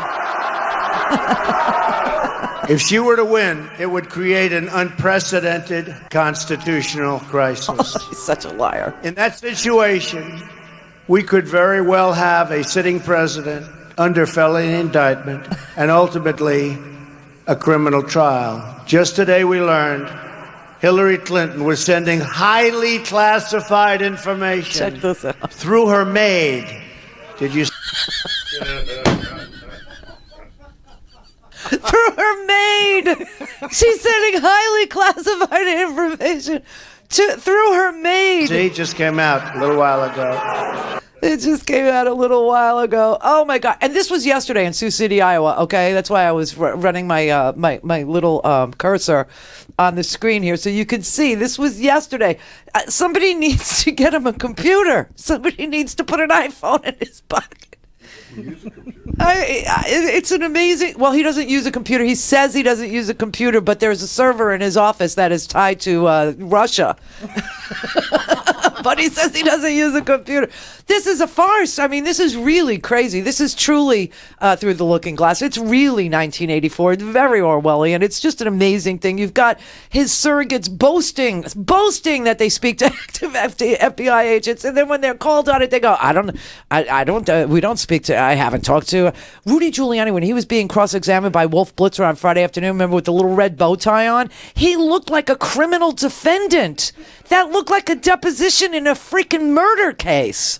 If she were to win, it would create an unprecedented constitutional crisis. He's such a liar. In that situation, we could very well have a sitting president under felony indictment and ultimately a criminal trial. Just today we learned Hillary Clinton was sending highly classified information through her maid. Did you? Through her maid. She's sending highly classified information through her maid. See, it just came out a little while ago. It just came out a little while ago. Oh my God! And this was yesterday in Sioux City, Iowa. Okay, that's why I was running my my little cursor on the screen here, so you can see this was yesterday. Somebody needs to get him a computer. Somebody needs to put an iPhone in his pocket. It's an amazing. Well, he doesn't use a computer. He says he doesn't use a computer, but there's a server in his office that is tied to Russia. But he says he doesn't use a computer. This is a farce. I mean, this is really crazy. This is truly through the looking glass. It's really 1984. It's very Orwellian. It's just an amazing thing. You've got his surrogates boasting that they speak to active FBI agents, and then when they're called on it, they go, we don't speak to. I haven't talked to Rudy Giuliani when he was being cross-examined by Wolf Blitzer on Friday afternoon. Remember, with the little red bow tie on, he looked like a criminal defendant. That looked like a deposition in a freaking murder case.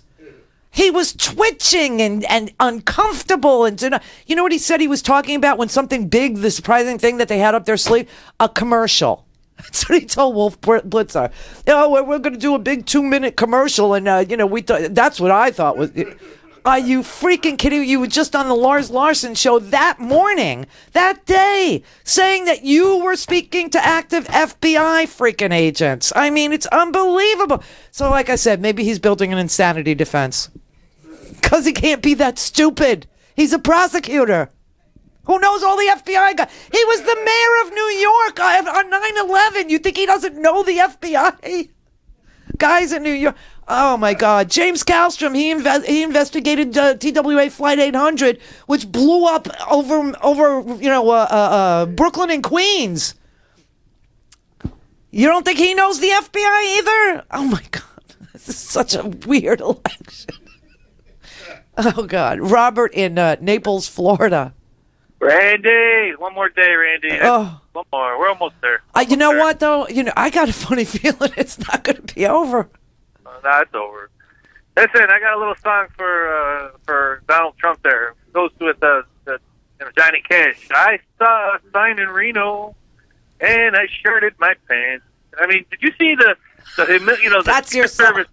He was twitching and uncomfortable. And you know what he said he was talking about when something big, the surprising thing that they had up their sleeve? A commercial. That's what he told Wolf Blitzer. We're going to do a big 2-minute commercial. And, we thought that's what I thought was. Are you freaking kidding me? You were just on the Lars Larson show that morning, that day, saying that you were speaking to active FBI freaking agents. I mean, it's unbelievable. So like I said, maybe he's building an insanity defense. Because he can't be that stupid. He's a prosecutor. Who knows all the FBI guys? He was the mayor of New York on 9/11. You think he doesn't know the FBI? Guys in New York. Oh my God! James Kallstrom, he investigated TWA Flight 800, which blew up over Brooklyn and Queens. You don't think he knows the FBI either? Oh my God! This is such a weird election. Oh God! Robert in Naples, Florida. Randy, one more day, Randy. Oh. One more. We're almost there. You know what though? I got a funny feeling it's not going to be over. That's over. Listen, I got a little song for Donald Trump there. It goes with Johnny Cash. I saw a sign in Reno, and I shirted my pants. I mean, did you see the that's your service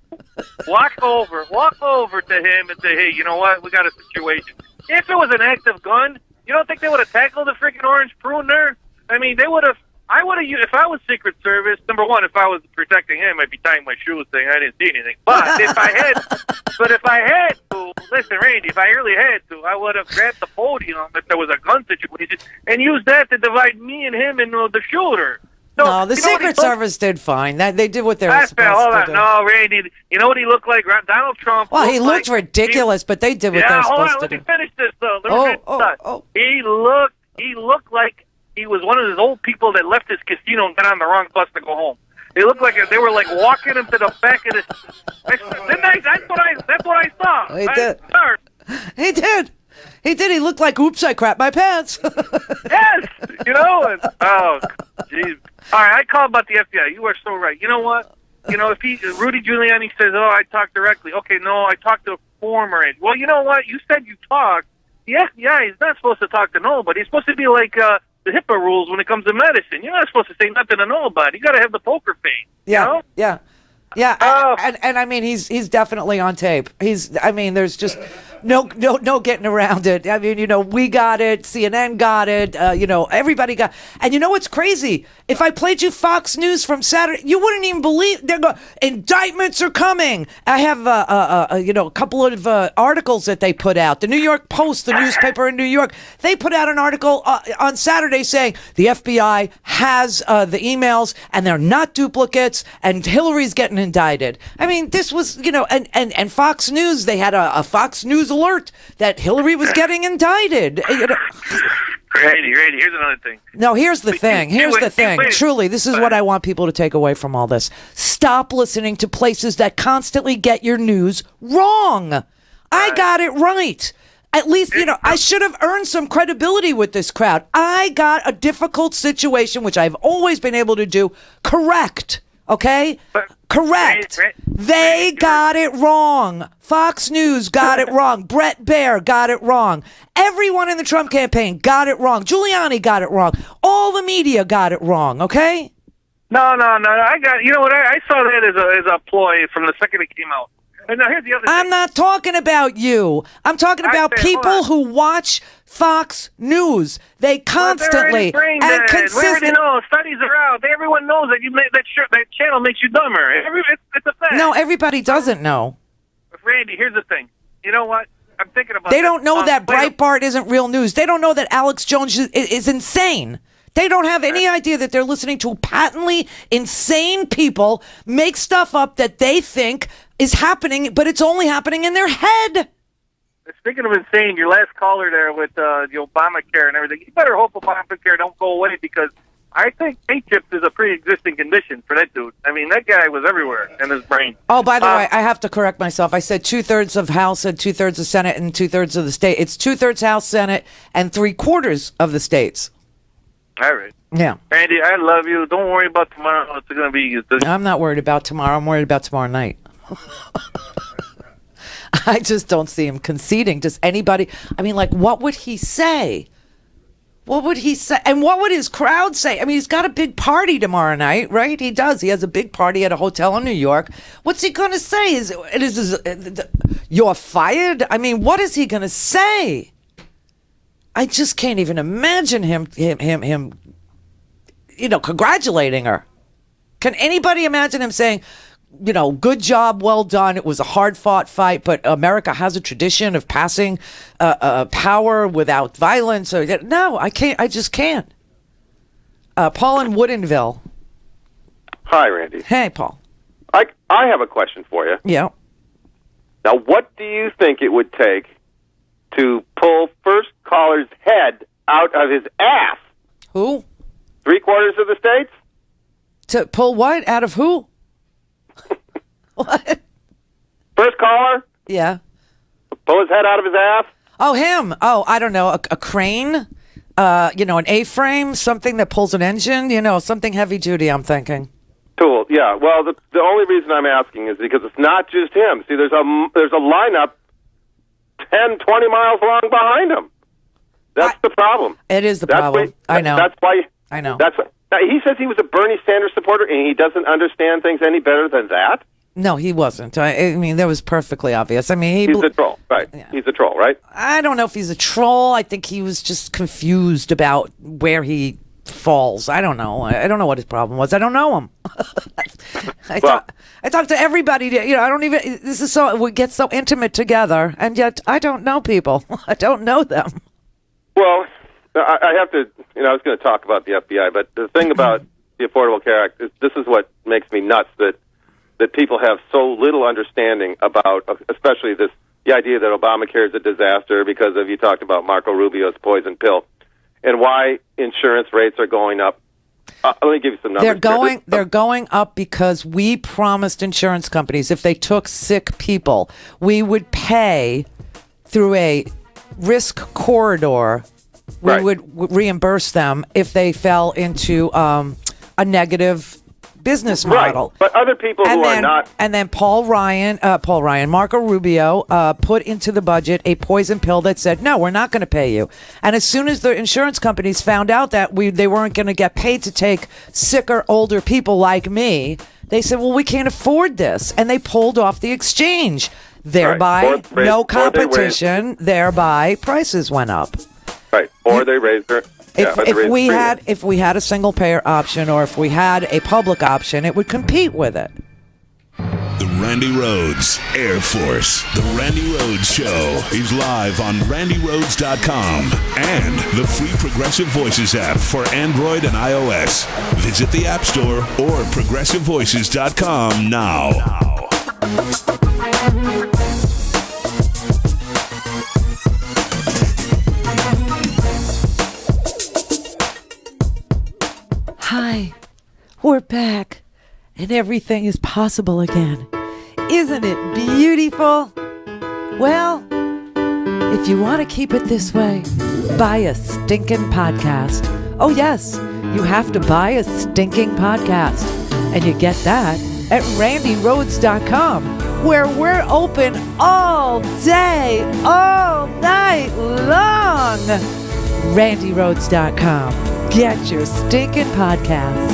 walk over to him and say, hey, you know what? We got a situation. If it was an active gun, you don't think they would have tackled the freaking orange prune there? I mean, they would have. I would have. If I was Secret Service, number one, if I was protecting him, I'd be tying my shoes, saying I didn't see anything. But if I had to, listen, Randy, if I really had to, I would have grabbed the podium if there was a gun situation and used that to divide me and him and the shooter. No, the Secret Service did fine. They did what they were supposed to do. No, Randy, you know what he looked like? Donald Trump. Well, he looked ridiculous, but they did what they were supposed to do. Let me finish this, though. He looked like he was one of those old people that left his casino and got on the wrong bus to go home. They looked like they were like walking him to the back of the. That's what I saw. He did. He did. He did. He looked like, oops, I crapped my pants. Yes, oh, jeez. All right, I called about the FBI. You are so right. You know what? If Rudy Giuliani says, "Oh, I talked directly," okay, no, I talked to a former agent. Well, you know what? You said you talked. Yeah, he's not supposed to talk to nobody. He's supposed to be like the HIPAA rules when it comes to medicine. You're not supposed to say nothing to nobody. You got to have the poker face. Yeah, yeah. And I mean, he's definitely on tape. There's just no getting around it. I mean, we got it. CNN got it. Everybody got. And you know what's crazy? If I played you Fox News from Saturday, you wouldn't even believe indictments are coming. I have a couple of articles that they put out. The New York Post, the newspaper in New York, they put out an article on Saturday saying the FBI has the emails and they're not duplicates, and Hillary's getting indicted. I mean, this was and Fox News, they had a Fox News alert that Hillary was getting indicted. Randy, here's another thing. No, here's the thing. Truly, this is what I want people to take away from all this. Stop listening to places that constantly get your news wrong. I got it right. At least, I should have earned some credibility with this crowd. I got a difficult situation, which I've always been able to do, correct. Okay? Correct. They got it wrong. Fox News got it wrong. Brett Baer got it wrong. Everyone in the Trump campaign got it wrong. Giuliani got it wrong. All the media got it wrong, okay? No. You know what? I saw that as a ploy from the second it came out. And now here's the other thing. I'm not talking about you. I'm talking about people who watch Fox News. They constantly and consistently. Studies are out. Everyone knows that channel makes you dumber. It's a fact. No, everybody doesn't know. Randy, here's the thing. You know what? I'm thinking about. They don't know that Breitbart isn't real news. They don't know that Alex Jones is insane. They don't have any idea that they're listening to patently insane people make stuff up that they think is happening, but it's only happening in their head. Speaking of insane, your last caller there with the Obamacare and everything, you better hope Obamacare don't go away, because I think paint chips is a pre-existing condition for that dude. I mean, that guy was everywhere in his brain. Oh, by the way, I have to correct myself. I said 2/3 of House and 2/3 of Senate and 2/3 of the state. It's 2/3 House, Senate, and 3/4 of the states. All right. Yeah. Randy, I love you. Don't worry about tomorrow. It's going to be... I'm not worried about tomorrow. I'm worried about tomorrow night. I just don't see him conceding. Does anybody... I mean, what would he say? What would he say? And what would his crowd say? I mean, he's got a big party tomorrow night, right? He does. He has a big party at a hotel in New York. What's he going to say? You're fired? I mean, what is he going to say? I just can't even imagine him, congratulating her. Can anybody imagine him saying, good job, well done. It was a hard-fought fight, but America has a tradition of passing power without violence. No, I can't. I just can't. Paul in Woodinville. Hi, Randy. Hey, Paul. I have a question for you. Yeah. Now, what do you think it would take to pull first caller's head out of his ass? Who? 3/4 of the states? To pull what? Out of who? What? First caller? Yeah. Pull his head out of his ass? Oh, him. Oh, I don't know. A crane? An A-frame? Something that pulls an engine? Something heavy duty, I'm thinking. Tool, yeah. Well, the only reason I'm asking is because it's not just him. See, there's a lineup 10, 20 miles long behind him. That's the problem. It is the problem. I know. That's why. I know. That's what, he says he was a Bernie Sanders supporter, and he doesn't understand things any better than that. No, he wasn't. I mean, that was perfectly obvious. I mean, he's a troll, right? Yeah. He's a troll, right? I don't know if he's a troll. I think he was just confused about where he falls. I don't know. I don't know what his problem was. I don't know him. I talk to everybody. I don't even. This is so. We get so intimate together, and yet I don't know people. I don't know them. Well, I have to. I was going to talk about the FBI, but the thing about the Affordable Care Act is this is what makes me nuts. That people have so little understanding about, especially the idea that Obamacare is a disaster because of, you talked about Marco Rubio's poison pill, and why insurance rates are going up. Let me give you some numbers. They're going up because we promised insurance companies if they took sick people, we would pay through a risk corridor. We would reimburse them if they fell into a negative business model. But other people are not. And then Marco Rubio put into the budget a poison pill that said, no, we're not going to pay you. And as soon as the insurance companies found out that they weren't going to get paid to take sicker, older people like me, they said, well, we can't afford this. And they pulled off the exchange. Thereby, no competition. Thereby, prices went up. Right. Or they raised their... If we had a single payer option, or if we had a public option, it would compete with it. The Randi Rhodes Air Force. The Randi Rhodes Show is live on RandiRhodes.com and the free Progressive Voices app for Android and iOS. Visit the App Store or ProgressiveVoices.com now. Hi, we're back, and everything is possible again. Isn't it beautiful? Well, if you want to keep it this way, buy a stinking podcast. Oh, yes, you have to buy a stinking podcast. And you get that at RandiRhodes.com, where we're open all day, all night long. RandiRhodes.com. Get your stinking podcast.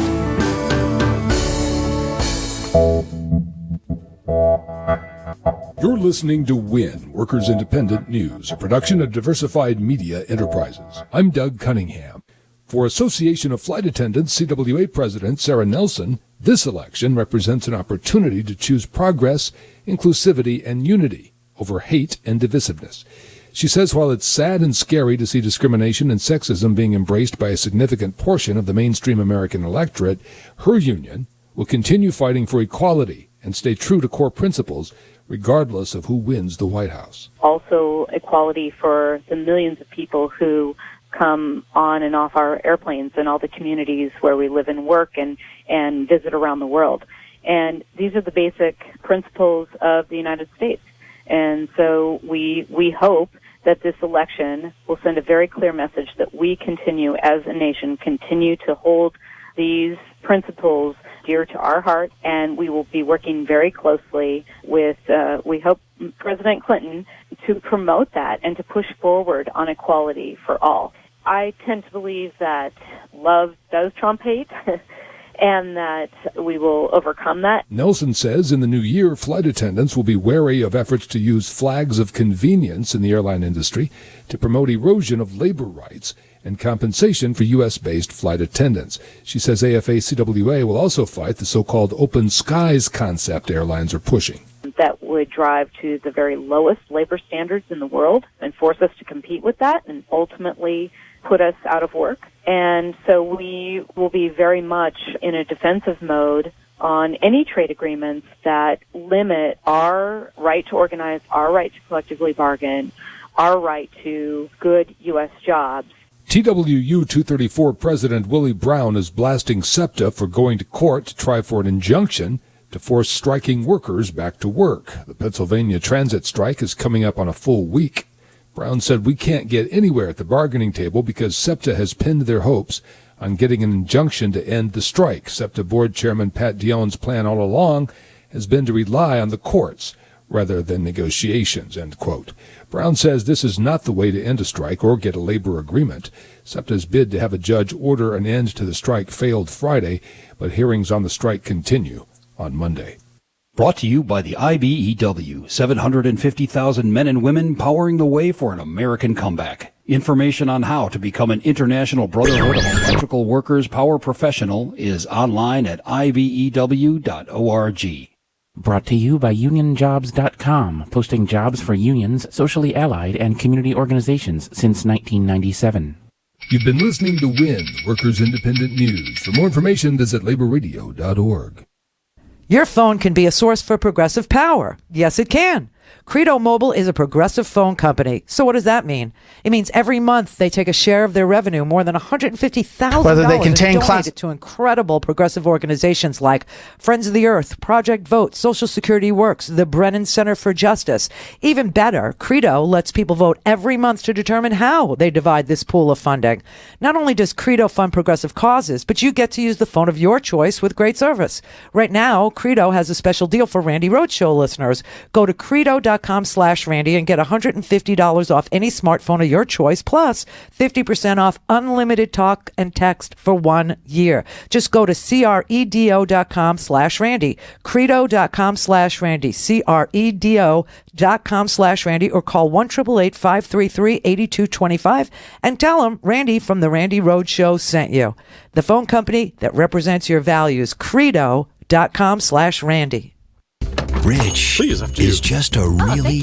You're listening to WIN, Workers Independent News, a production of Diversified Media Enterprises. I'm Doug Cunningham. For Association of Flight Attendants CWA President Sarah Nelson, this election represents an opportunity to choose progress, inclusivity, and unity over hate and divisiveness. She says while it's sad and scary to see discrimination and sexism being embraced by a significant portion of the mainstream American electorate, her union will continue fighting for equality and stay true to core principles regardless of who wins the White House. Also equality for the millions of people who come on and off our airplanes and all the communities where we live and work and visit around the world. And these are the basic principles of the United States. And so we hope that this election will send a very clear message that we continue as a nation, continue to hold these principles dear to our heart, and we will be working very closely with, we hope, President Clinton to promote that and to push forward on equality for all. I tend to believe that love does trump hate. And that we will overcome that. Nelson says in the new year, flight attendants will be wary of efforts to use flags of convenience in the airline industry to promote erosion of labor rights and compensation for U.S.-based flight attendants. She says AFA-CWA will also fight the so-called open skies concept airlines are pushing. That would drive to the very lowest labor standards in the world and force us to compete with that and ultimately put us out of work. And so we will be very much in a defensive mode on any trade agreements that limit our right to organize, our right to collectively bargain, our right to good U.S. jobs. TWU 234 President Willie Brown is blasting SEPTA for going to court to try for an injunction to force striking workers back to work. The Pennsylvania transit strike is coming up on a full week. Brown said we can't get anywhere at the bargaining table because SEPTA has pinned their hopes on getting an injunction to end the strike. SEPTA board chairman Pat Dionne's plan all along has been to rely on the courts rather than negotiations, end quote. Brown says this is not the way to end a strike or get a labor agreement. SEPTA's bid to have a judge order an end to the strike failed Friday, but hearings on the strike continue on Monday. Brought to you by the IBEW, 750,000 men and women powering the way for an American comeback. Information on how to become an International Brotherhood of Electrical Workers Power Professional is online at ibew.org. Brought to you by unionjobs.com, posting jobs for unions, socially allied, and community organizations since 1997. You've been listening to WIN, Workers Independent News. For more information, visit laborradio.org. Your phone can be a source for progressive power. Yes, it can. Credo Mobile is a progressive phone company. So what does that mean? It means every month they take a share of their revenue, more than $150,000, whether they contain and donate it to incredible progressive organizations like Friends of the Earth, Project Vote, Social Security Works, the Brennan Center for Justice. Even better, Credo lets people vote every month to determine how they divide this pool of funding. Not only does Credo fund progressive causes, but you get to use the phone of your choice with great service. Right now, Credo has a special deal for Randi Rhodes Show listeners. Go to credo.com/Randy and get $150 off any smartphone of your choice, plus 50% off unlimited talk and text for 1 year. Just go to credo.com/Randy, credo.com/Randy, credo.com/Randy, or call 1-888-533-8225 and tell them Randy from the Randi Rhodes Show sent you. The phone company that represents your values, credo.com/Randy. Rich is just a really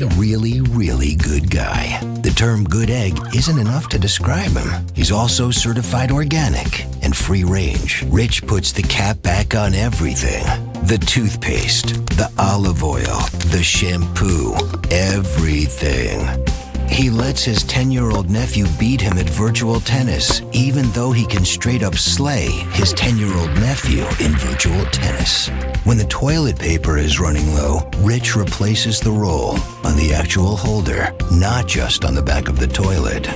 good guy. The term good egg isn't enough to describe him. He's also certified organic and free range. Rich puts the cap back on everything. The toothpaste, the olive oil, the shampoo, everything. He lets his 10-year-old nephew beat him at virtual tennis, even though he can straight up slay his 10-year-old nephew in virtual tennis. When the toilet paper is running low, Rich replaces the roll on the actual holder, not just on the back of the toilet.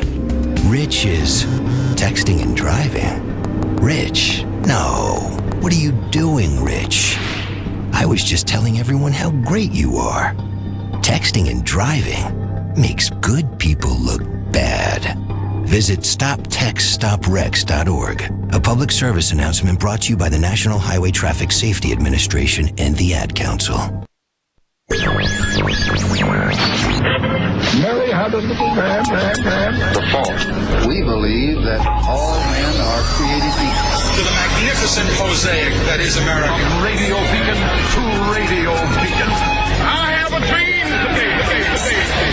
Rich is texting and driving. Rich, no. What are you doing, Rich? I was just telling everyone how great you are. Texting and driving makes good people look bad. Visit StopTextStopWrecks.org. A public service announcement brought to you by the National Highway Traffic Safety Administration and the Ad Council. Mary had a little ram. The fault. We believe that all men are created equal. To the magnificent mosaic that is America. From radio beacon to radio beacon. I have a dream.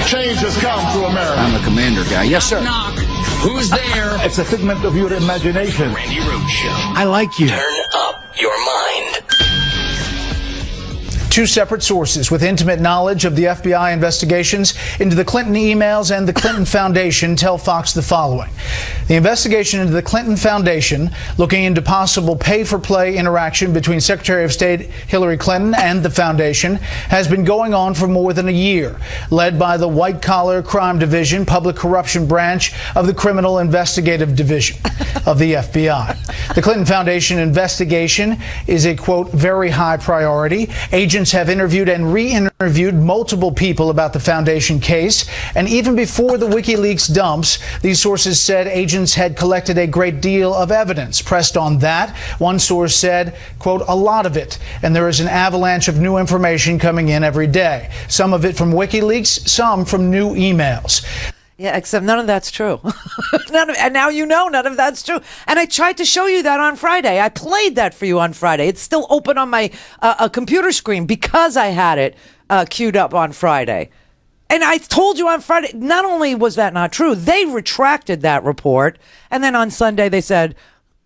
Change has come to America. I'm a commander guy. Yes, sir. Knock. Who's there? It's a figment of your imagination. Randi Rhodes Show. I like you. Turn up your mind. Two separate sources with intimate knowledge of the FBI investigations into the Clinton emails and the Clinton Foundation tell Fox the following. The investigation into the Clinton Foundation, looking into possible pay-for-play interaction between Secretary of State Hillary Clinton and the Foundation, has been going on for more than a year, led by the White Collar Crime Division, Public Corruption Branch of the Criminal Investigative Division of the FBI. The Clinton Foundation investigation is a, quote, very high priority. Agents have interviewed and re-interviewed multiple people about the Foundation case, and even before the WikiLeaks dumps, these sources said agents had collected a great deal of evidence. Pressed on that, one source said, quote, a lot of it, and there is an avalanche of new information coming in every day. Some of it from WikiLeaks, some from new emails. Yeah, except none of that's true. And now you know none of that's true. And I tried to show you that on Friday. I played that for you on Friday. It's still open on my computer screen because I had it queued up on Friday. And I told you on Friday, not only was that not true, they retracted that report. And then on Sunday they said,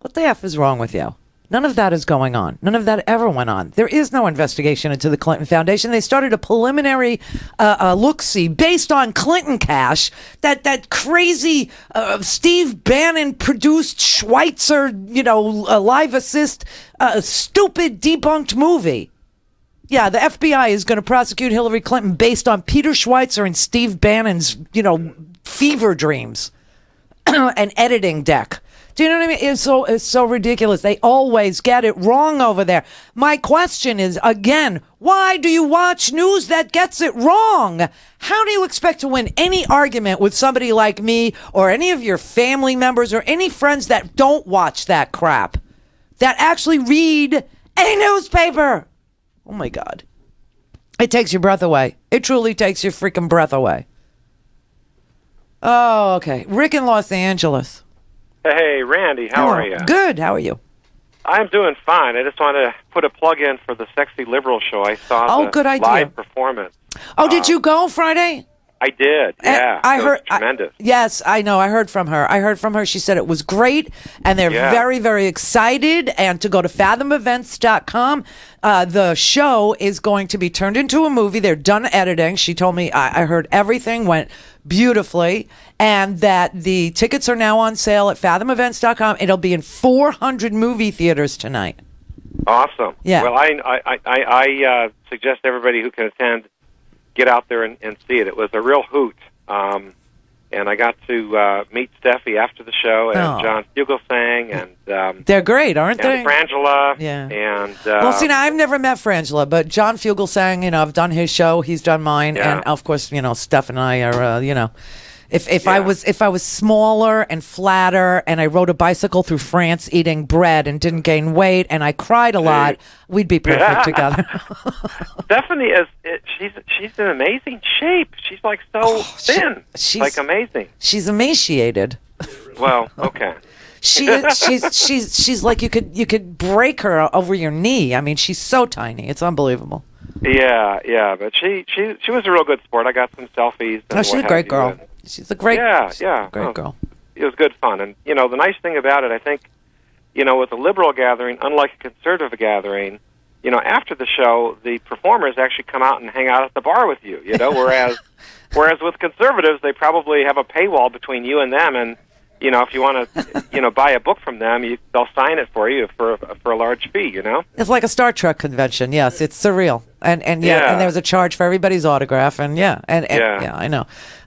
what the F is wrong with you? None of that is going on. None of that ever went on. There is no investigation into the Clinton Foundation. They started a preliminary look-see based on Clinton cash. That crazy Steve Bannon-produced Schweitzer, live assist, stupid debunked movie. Yeah, the FBI is going to prosecute Hillary Clinton based on Peter Schweitzer and Steve Bannon's, fever dreams, an editing deck Do you know what I mean? It's so ridiculous. They always get it wrong over there. My question is, again, why do you watch news that gets it wrong? How do you expect to win any argument with somebody like me or any of your family members or any friends that don't watch that crap, that actually read a newspaper? Oh, my God. It takes your breath away. It truly takes your freaking breath away. Oh, okay. Rick in Los Angeles. Hey, Randy, how are you? Good. How are you? I'm doing fine. I just wanted to put a plug in for the Sexy Liberal show. I saw the good idea. live performance. Oh, did you go Friday? I did, yeah. I heard tremendous. Yes, I know. I heard from her. She said it was great, and they're very, very excited. And to go to fathomevents.com, the show is going to be turned into a movie. They're done editing. She told me I heard everything went beautifully, and that the tickets are now on sale at fathomevents.com. It'll be in 400 movie theaters tonight. Awesome. Yeah. Well, I suggest everybody who can attend get out there and see it. It was a real hoot. And I got to meet Steffi after the show, and John Fugelsang, and they're great, aren't they? And Frangela. Yeah. And well, see, now I've never met Frangela, but John Fugelsang, I've done his show, he's done mine, and of course, Steph and I are, If I was smaller and flatter and I rode a bicycle through France eating bread and didn't gain weight and I cried a lot, we'd be perfect together. Stephanie she's in amazing shape. She's like so thin. She's like amazing. She's emaciated. Well, okay. She's like you could break her over your knee. I mean, she's so tiny. It's unbelievable. Yeah, but she was a real good sport. I got some selfies. And she's a great girl. She's a great, great girl. It was good fun. And, the nice thing about it, I think, with a liberal gathering, unlike a conservative gathering, after the show, the performers actually come out and hang out at the bar with you, whereas with conservatives, they probably have a paywall between you and them. And, if you want to, buy a book from them, they'll sign it for you for a large fee, It's like a Star Trek convention. Yes, it's surreal. And and there's a charge for everybody's autograph. And I know.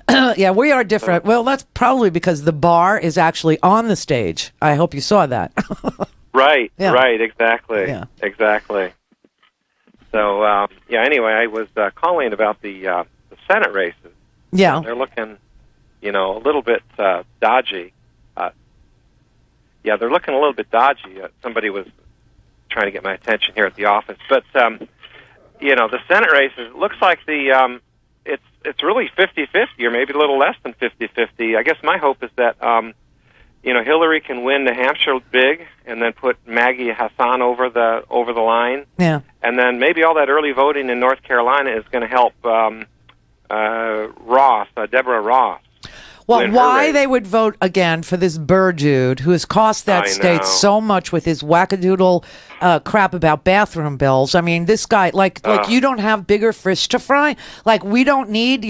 Yeah, we are different. Well, that's probably because the bar is actually on the stage. I hope you saw that. Right, exactly. Yeah. Exactly. So, anyway, I was calling about the Senate races. Yeah. They're looking, a little bit dodgy. They're looking a little bit dodgy. Somebody was trying to get my attention here at the office. But, the Senate races, it looks like it's really 50-50 or maybe a little less than 50-50. I guess my hope is that, Hillary can win New Hampshire big and then put Maggie Hassan over the line. Yeah. And then maybe all that early voting in North Carolina is going to help Deborah Ross. Well, why they would vote again for this Burr dude who has cost that state so much with his wackadoodle crap about bathroom bills. I mean, this guy, like you don't have bigger fish to fry. Like, we don't need,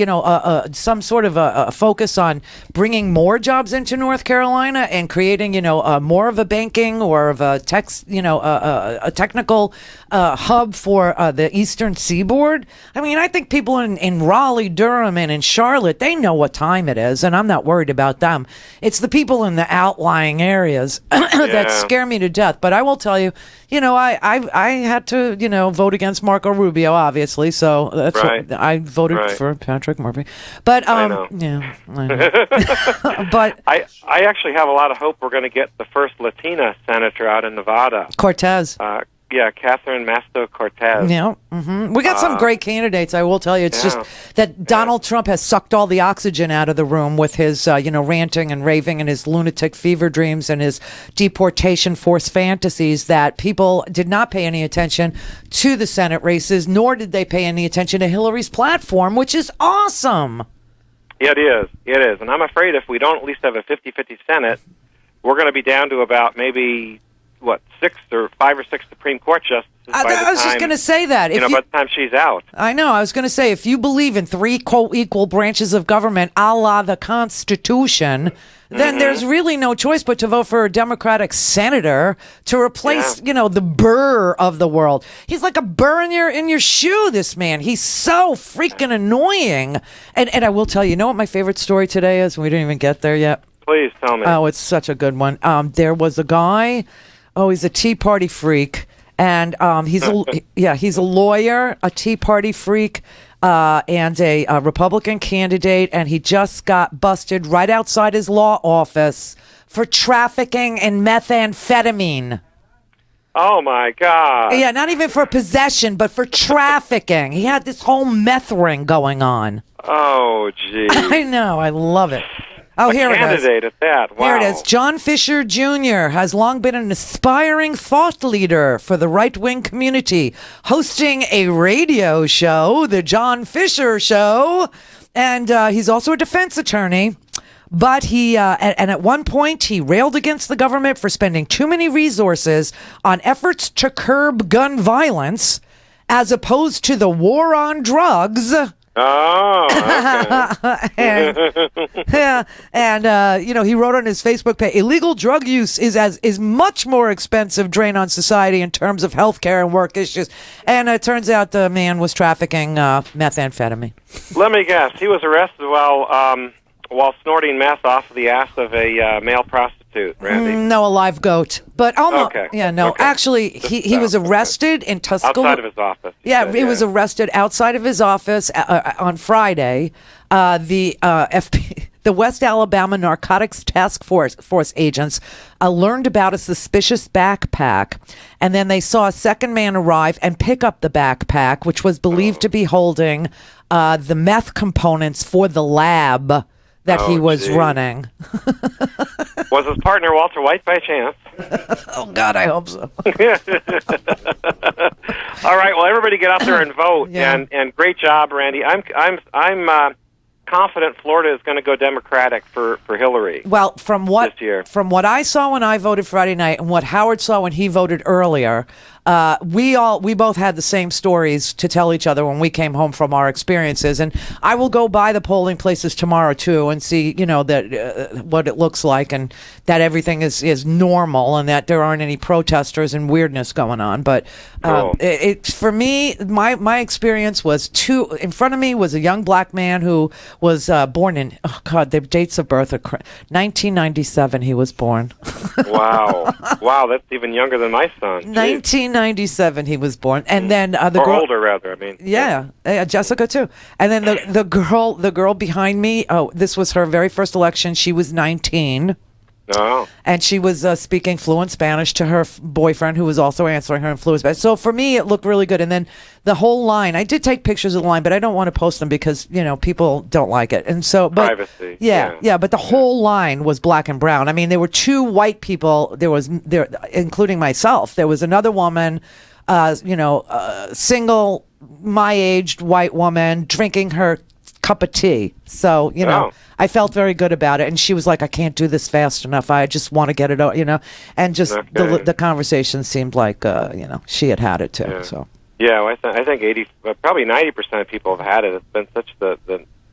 some sort of a focus on bringing more jobs into North Carolina and creating, more of a banking or of a a technical hub for the Eastern Seaboard. I mean, I think people in Raleigh, Durham, and in Charlotte, they know what time it is, and I'm not worried about them. It's the people in the outlying areas that scare me to death. But I will tell you, I had to, vote against Marco Rubio, obviously. So that's what I voted for Patrick Murphy. But I know. But I actually have a lot of hope we're going to get the first Latina senator out in Nevada. Cortez. Catherine Masto-Cortez. Yeah, we got some great candidates. I will tell you, it's just that Donald Trump has sucked all the oxygen out of the room with his, ranting and raving and his lunatic fever dreams and his deportation force fantasies. That people did not pay any attention to the Senate races, nor did they pay any attention to Hillary's platform, which is awesome. Yeah, it is, and I'm afraid if we don't at least have a 50-50 Senate, we're going to be down to about maybe 5 or 6 Supreme Court justices. I was just going to say that. By the time she's out. I know. I was going to say, if you believe in 3 co-equal branches of government, a la the Constitution, then there's really no choice but to vote for a Democratic senator to replace, the Burr of the world. He's like a burr in your shoe, this man. He's so freaking annoying. And I will tell you, what my favorite story today is? We didn't even get there yet. Please tell me. Oh, it's such a good one. There was a guy. Oh, he's a Tea Party freak, and he's a lawyer, a Tea Party freak, and a Republican candidate, and he just got busted right outside his law office for trafficking in methamphetamine. Oh, my God. Yeah, not even for possession, but for trafficking. He had this whole meth ring going on. Oh, gee. I know. I love it. Oh, here it is. Candidate at that. Wow. Here it is. John Fisher Jr. has long been an aspiring thought leader for the right-wing community, hosting a radio show, The John Fisher Show, and he's also a defense attorney. But he, and at one point, he railed against the government for spending too many resources on efforts to curb gun violence, as opposed to the war on drugs. Oh, okay. and he wrote on his Facebook page, illegal drug use is much more expensive drain on society in terms of healthcare and work issues. And it turns out the man was trafficking methamphetamine. Let me guess. He was arrested while snorting meth off of the ass of a male prostitute, Randy. No, a live goat. But almost. Okay. Yeah, no. Okay. Actually, he was arrested in Tuscaloosa. Outside of his office. Yeah, he was arrested outside of his office on Friday. The West Alabama Narcotics Task Force agents learned about a suspicious backpack, and then they saw a second man arrive and pick up the backpack, which was believed to be holding the meth components for the lab that he was running. Was his partner Walter White by chance? Oh, God, I hope so. All right, well, everybody get out there and vote, and great job, Randy. I'm confident Florida is going to go Democratic for Hillary. Well, from what this year. From what I saw when I voted Friday night, and what Howard saw when he voted earlier, we both had the same stories to tell each other when we came home from our experiences. And I will go by the polling places tomorrow too and see, that what it looks like, and that everything is normal, and that there aren't any protesters and weirdness going on. But for me, my experience was in front of me was a young black man who was born in, the dates of birth are 1997. He was born. Wow, that's even younger than my son. 1997 he was born, and then the girl, older rather. I mean, Jessica too. And then the girl behind me. Oh, this was her very first election. She was 19. Oh. And she was speaking fluent Spanish to her boyfriend, who was also answering her in fluent Spanish. So for me, it looked really good. And then the whole line, I did take pictures of the line, but I don't want to post them because, people don't like it. And so, but privacy. Yeah, but the whole line was black and brown. I mean, there were two white people. There, including myself. There was another woman, single, my-aged white woman drinking her cup of tea. So, I felt very good about it. And she was like, I can't do this fast enough. I just want to get it out, and just the conversation seemed like, she had it too. Yeah. So. Yeah, well, I think probably 90% of people have had it. It's been such the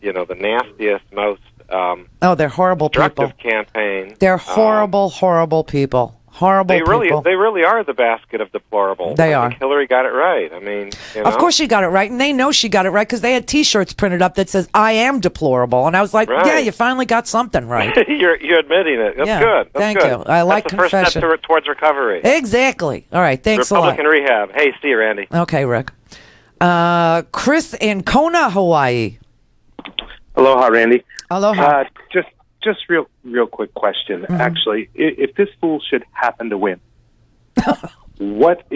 nastiest, most they're horrible destructive people. campaign. They're horrible, horrible people. Horrible people. They really are the basket of deplorable. They I are. think Hillary got it right. I mean, Of course she got it right, and they know she got it right because they had T-shirts printed up that says "I am deplorable," and I was like, right. "Yeah, you finally got something right." You're admitting it. That's good. That's thank good. you. I like That's the confession. first step towards recovery. Exactly. All right. Thanks Republican a lot. rehab. Hey, see you, Randy. Okay, Rick. Chris in Kona, Hawaii. Aloha, Randy. Aloha. Just real quick question. Mm-hmm. Actually, if this fool should happen to win, what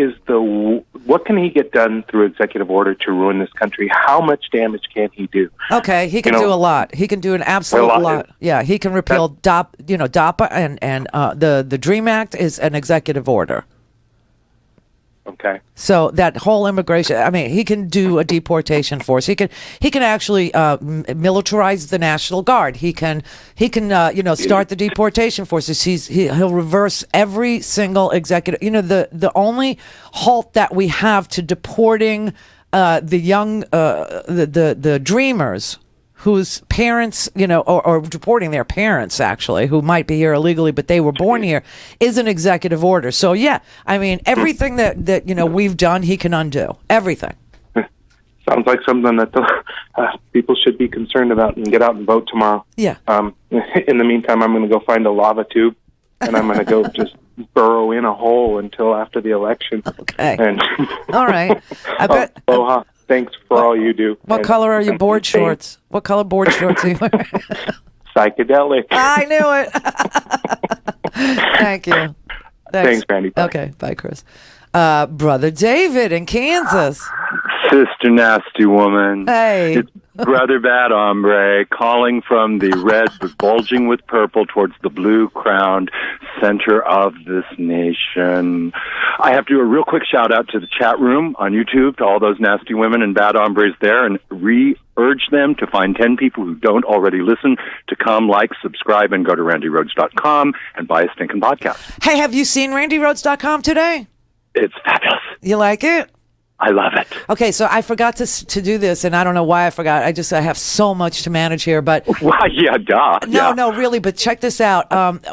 can he get done through executive order to ruin this country? How much damage can he do? Okay, he can do a lot. He can do an absolute lot. Yeah, he can repeal DAPA and the DREAM Act is an executive order. Okay. So that whole immigration, I mean, he can do a deportation force. He can actually militarize the National Guard. He can start the deportation forces. He'll reverse every single executive. The only halt that we have to deporting the young the dreamers whose parents, or deporting their parents, actually, who might be here illegally, but they were born here, is an executive order. So, yeah, I mean, everything that we've done, he can undo. Everything. Sounds like something that people should be concerned about and get out and vote tomorrow. Yeah. In the meantime, I'm going to go find a lava tube, and I'm going to go just burrow in a hole until after the election. Okay. And all right. I bet. Aloha. Thanks for all you do. What color are your board shorts? What color board shorts are you wearing? Psychedelic. I knew it. Thank you. Thanks, Randy. Bye. Okay. Bye, Chris. Brother David in Kansas. Sister Nasty Woman. Hey. It's Brother Bad Hombre calling from the red bulging with purple towards the blue-crowned center of this nation. I have to do a real quick shout-out to the chat room on YouTube, to all those nasty women and bad hombres there, and urge them to find 10 people who don't already listen to come, like, subscribe, and go to randyrhodes.com and buy a stinking podcast. Hey, have you seen randyrhodes.com today? It's fabulous. You like it? I love it. Okay, so I forgot to do this, and I don't know why I forgot. I have so much to manage here, but well, yeah, duh. No, really. But check this out.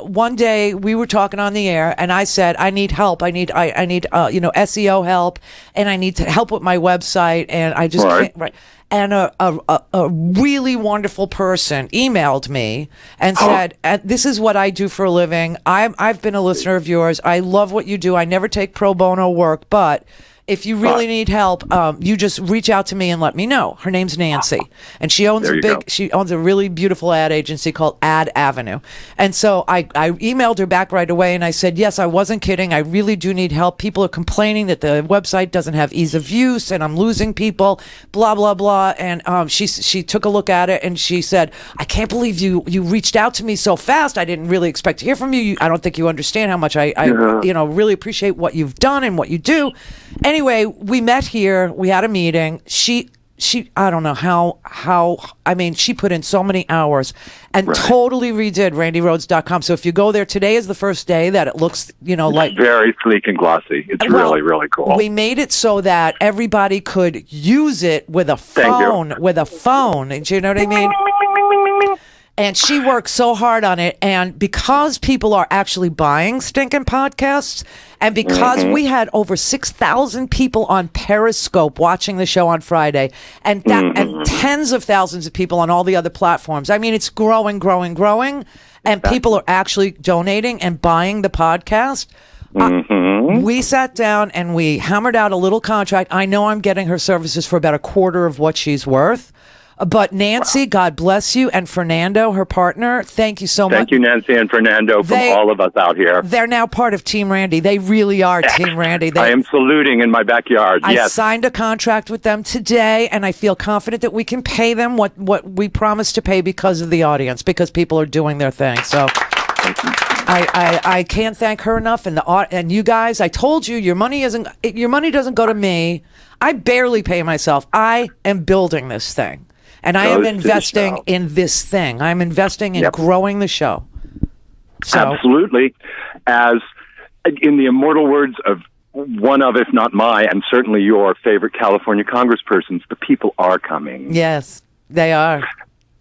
One day we were talking on the air, and I said I need help. I need SEO help, and I need to help with my website, and I just can't. Right. And a really wonderful person emailed me and said, "This is what I do for a living. I've been a listener of yours. I love what you do. I never take pro bono work, but if you really need help, you just reach out to me and let me know." Her name's Nancy, and she owns she owns a really beautiful ad agency called Ad Avenue. And so I emailed her back right away, and I said, yes, I wasn't kidding. I really do need help. People are complaining that the website doesn't have ease of use, and I'm losing people, blah, blah, blah. And she took a look at it, and she said, I can't believe you reached out to me so fast. I didn't really expect to hear from you. I don't think you understand how much I really appreciate what you've done and what you do. Anyway, we met here. We had a meeting. She I don't know how I mean, she put in so many hours and totally redid randyrhodes.com. So if you go there, today is the first day that it looks, like very sleek and glossy. It's really, really cool. We made it so that everybody could use it with a phone. Do you know what I mean? And she worked so hard on it. And because people are actually buying stinking podcasts, and because we had over 6,000 people on Periscope watching the show on Friday, and tens of thousands of people on all the other platforms. I mean, it's growing. And people are actually donating and buying the podcast. We sat down and we hammered out a little contract. I know I'm getting her services for about a quarter of what she's worth. But Nancy, God bless you, and Fernando, her partner, thank you so much. Thank you, Nancy and Fernando, from all of us out here. They're now part of Team Randy. They really are Team Randy. I am saluting in my backyard. I signed a contract with them today, and I feel confident that we can pay them what we promised to pay because of the audience, because people are doing their thing. So I can't thank her enough, and you guys. I told you your money doesn't go to me. I barely pay myself. I am building this thing. And I am investing in this thing. I'm investing in growing the show. So. Absolutely. As in the immortal words of one of, if not my, and certainly your favorite California congresspersons, the people are coming. Yes, they are.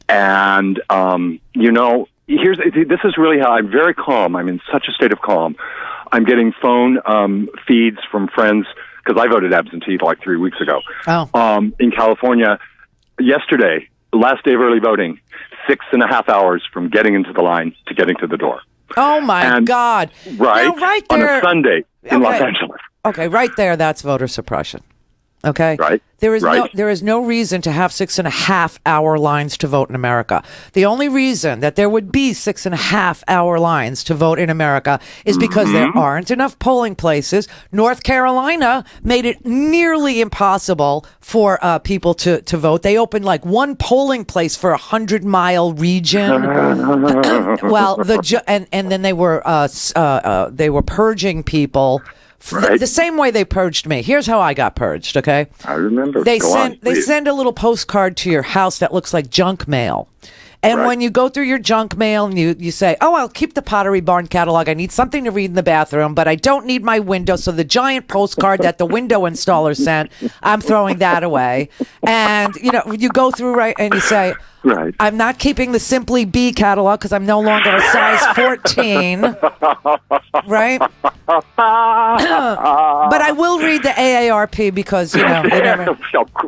And, this is really how I'm very calm. I'm in such a state of calm. I'm getting phone feeds from friends, because I voted absentee like 3 weeks ago. In California. Yesterday, last day of early voting, 6.5 hours from getting into the line to getting to the door. Oh, my God. Right? Now, right there. On a Sunday in Los Angeles. Okay, right there, that's voter suppression. Okay? Right. There is no reason to have 6.5 hour lines to vote in America. The only reason that there would be 6.5 hour lines to vote in America is because there aren't enough polling places. North Carolina made it nearly impossible for people to vote. They opened like one polling place for 100-mile region. Well, and then they were purging people. The same way they purged me. Here's how I got purged, okay? I remember. They send a little postcard to your house that looks like junk mail. And when you go through your junk mail and you say, I'll keep the Pottery Barn catalog. I need something to read in the bathroom, but I don't need my window. So the giant postcard that the window installer sent, I'm throwing that away. And, you go through and you say, I'm not keeping the Simply Be catalog because I'm no longer a size 14. Right? But I will read the AARP because, you never...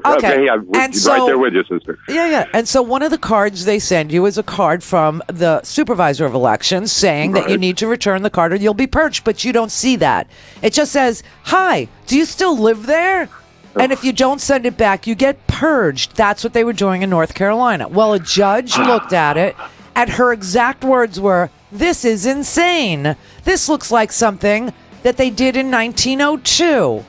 Okay, I'm and right there with you, sister. Yeah. And so one of the cards they send you is a card from the supervisor of elections saying that you need to return the card or you'll be purged, but you don't see that. It just says, hi, do you still live there? And if you don't send it back, you get purged. That's what they were doing in North Carolina. Well, a judge looked at it, and her exact words were, this is insane. This looks like something that they did in 1902.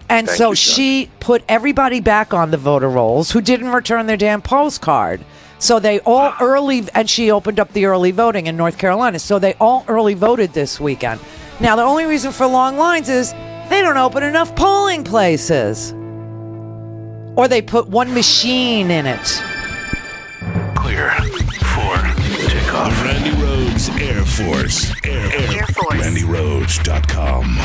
And so she put everybody back on the voter rolls who didn't return their damn postcard. So they all early, and she opened up the early voting in North Carolina. So they all early voted this weekend. Now, the only reason for long lines is they don't open enough polling places. Or they put one machine in it. Clear for takeoff. The Randi Rhodes Air Force. Air Force. RandiRhodes.com.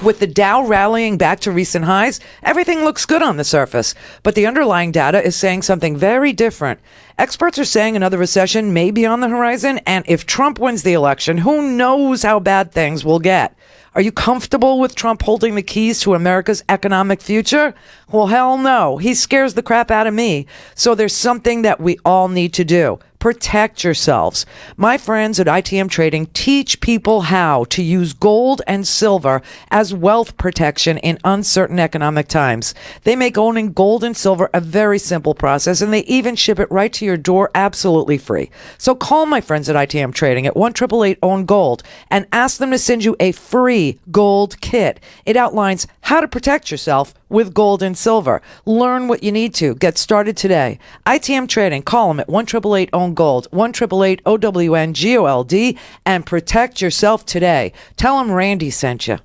With the Dow rallying back to recent highs, everything looks good on the surface. But the underlying data is saying something very different. Experts are saying another recession may be on the horizon, and if Trump wins the election, who knows how bad things will get. Are you comfortable with Trump holding the keys to America's economic future? Well, hell no. He scares the crap out of me. So there's something that we all need to do. Protect yourselves. My friends at ITM Trading teach people how to use gold and silver as wealth protection in uncertain economic times. They make owning gold and silver a very simple process, and they even ship it right to your door absolutely free. So call my friends at ITM Trading at 1-888-OWN-GOLD and ask them to send you a free gold kit. It outlines how to protect yourself with gold and silver. Learn what you need to. Get started today. ITM Trading. Call them at 1-888-OWN-GOLD, 1-888-OWN-GOLD, and protect yourself today. Tell them Randy sent you.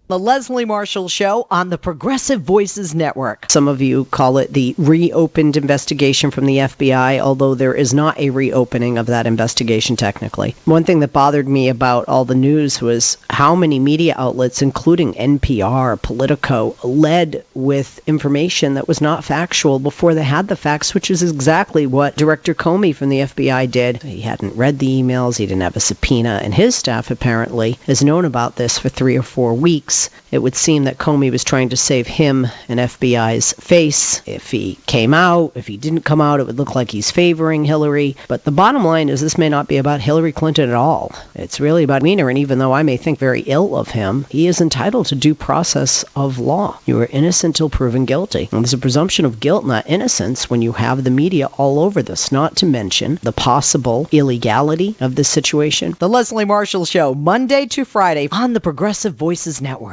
The Leslie Marshall Show on the Progressive Voices Network. Some of you call it the reopened investigation from the FBI, although there is not a reopening of that investigation technically. One thing that bothered me about all the news was how many media outlets, including NPR, Politico, led with information that was not factual before they had the facts, which is exactly what Director Comey from the FBI did. He hadn't read the emails, he didn't have a subpoena, and his staff apparently has known about this for 3 or 4 weeks. It would seem that Comey was trying to save him and FBI's face. If he came out, if he didn't come out, it would look like he's favoring Hillary. But the bottom line is this may not be about Hillary Clinton at all. It's really about Wiener, and even though I may think very ill of him, he is entitled to due process of law. You are innocent till proven guilty. And there's a presumption of guilt, not innocence, when you have the media all over this, not to mention the possible illegality of this situation. The Leslie Marshall Show, Monday to Friday on the Progressive Voices Network.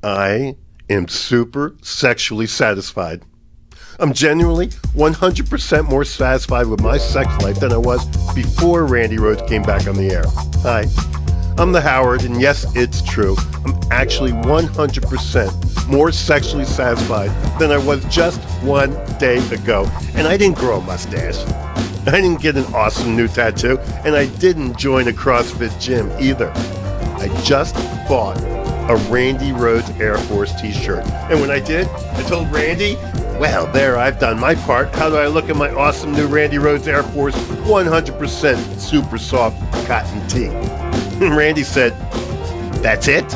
I am super sexually satisfied. I'm genuinely 100% more satisfied with my sex life than I was before Randi Rhodes came back on the air. Hi, I'm the Howard, and yes, it's true. I'm actually 100% more sexually satisfied than I was just 1 day ago. And I didn't grow a mustache. I didn't get an awesome new tattoo, and I didn't join a CrossFit gym either. I just bought a Randi Rhodes Air Force t-shirt. And when I did, I told Randy, well, there, I've done my part. How do I look at my awesome new Randi Rhodes Air Force 100% super soft cotton tee? And Randy said, that's it?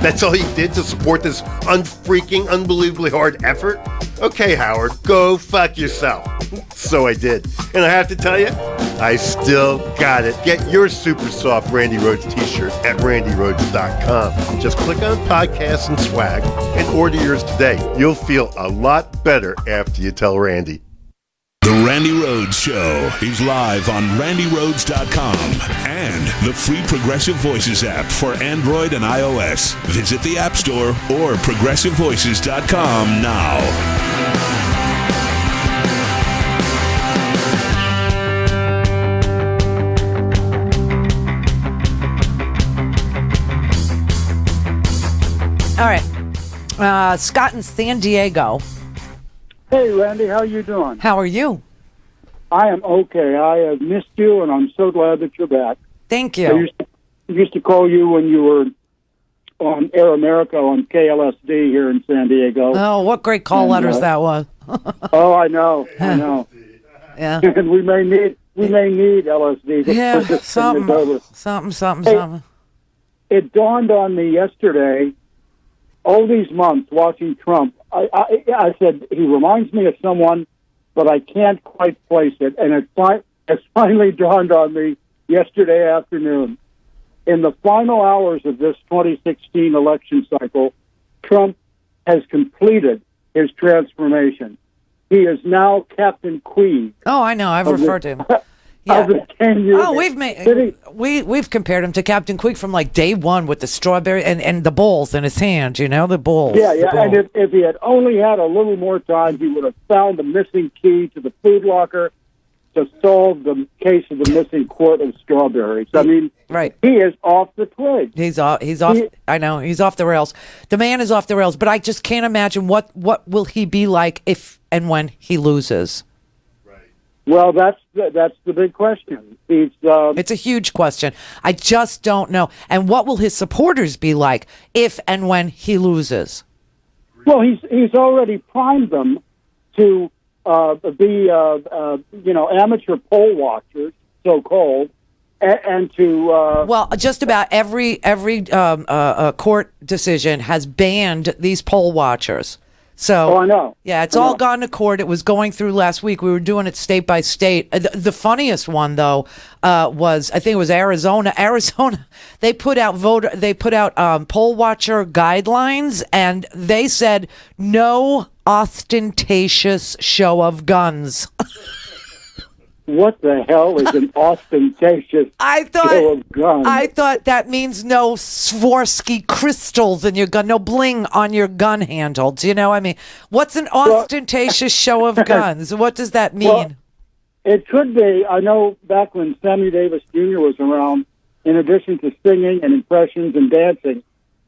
That's all you did to support this unfreaking, unbelievably hard effort? Okay, Howard, go fuck yourself. So I did. And I have to tell you, I still got it. Get your super soft Randi Rhodes t-shirt at RandiRhodes.com. Just click on podcasts and swag and order yours today. You'll feel a lot better after you tell Randy. The Randi Rhodes Show is live on RandiRhodes.com and the free Progressive Voices app for Android and iOS. Visit the App Store or ProgressiveVoices.com now. All right. Scott in San Diego. Hey, Randy, how you doing? How are you? I am okay. I have missed you, and I'm so glad that you're back. Thank you. I used to call you when you were on Air America on KLSD here in San Diego. Oh, what great call letters that was. Oh, I know. Yeah. And we may need LSD. Yeah, for this thing is over. something. It dawned on me yesterday, all these months watching Trump, I said, he reminds me of someone, but I can't quite place it. And it finally dawned on me yesterday afternoon. In the final hours of this 2016 election cycle, Trump has completed his transformation. He is now Captain Queeg. Oh, I know. I've referred to him. Of the 10 years. Oh, we've compared him to Captain Queeg from like day one with the strawberry and the bowls in his hand. You know, the bowls. Yeah. And if he had only had a little more time, he would have found the missing key to the food locker to solve the case of the missing quart of strawberries. I mean, right. He is off the twig. He's off. I know he's off the rails. The man is off the rails. But I just can't imagine what will he be like if and when he loses. Well, that's the big question. It's a huge question. I just don't know. And what will his supporters be like if and when he loses? Well, he's already primed them to be amateur poll watchers, so-called, and to well, just about every court decision has banned these poll watchers. So, I know. Yeah, it's all gone to court. It was going through last week. We were doing it state by state. The funniest one, though, was I think it was Arizona. Arizona, they put out poll watcher guidelines, and they said no ostentatious show of guns. What the hell is an ostentatious show of guns? I thought that means no Swarovski crystals in your gun, no bling on your gun handle. Do you know? I mean, what's an ostentatious show of guns? What does that mean? Well, it could be. I know back when Sammy Davis Jr. was around, in addition to singing and impressions and dancing,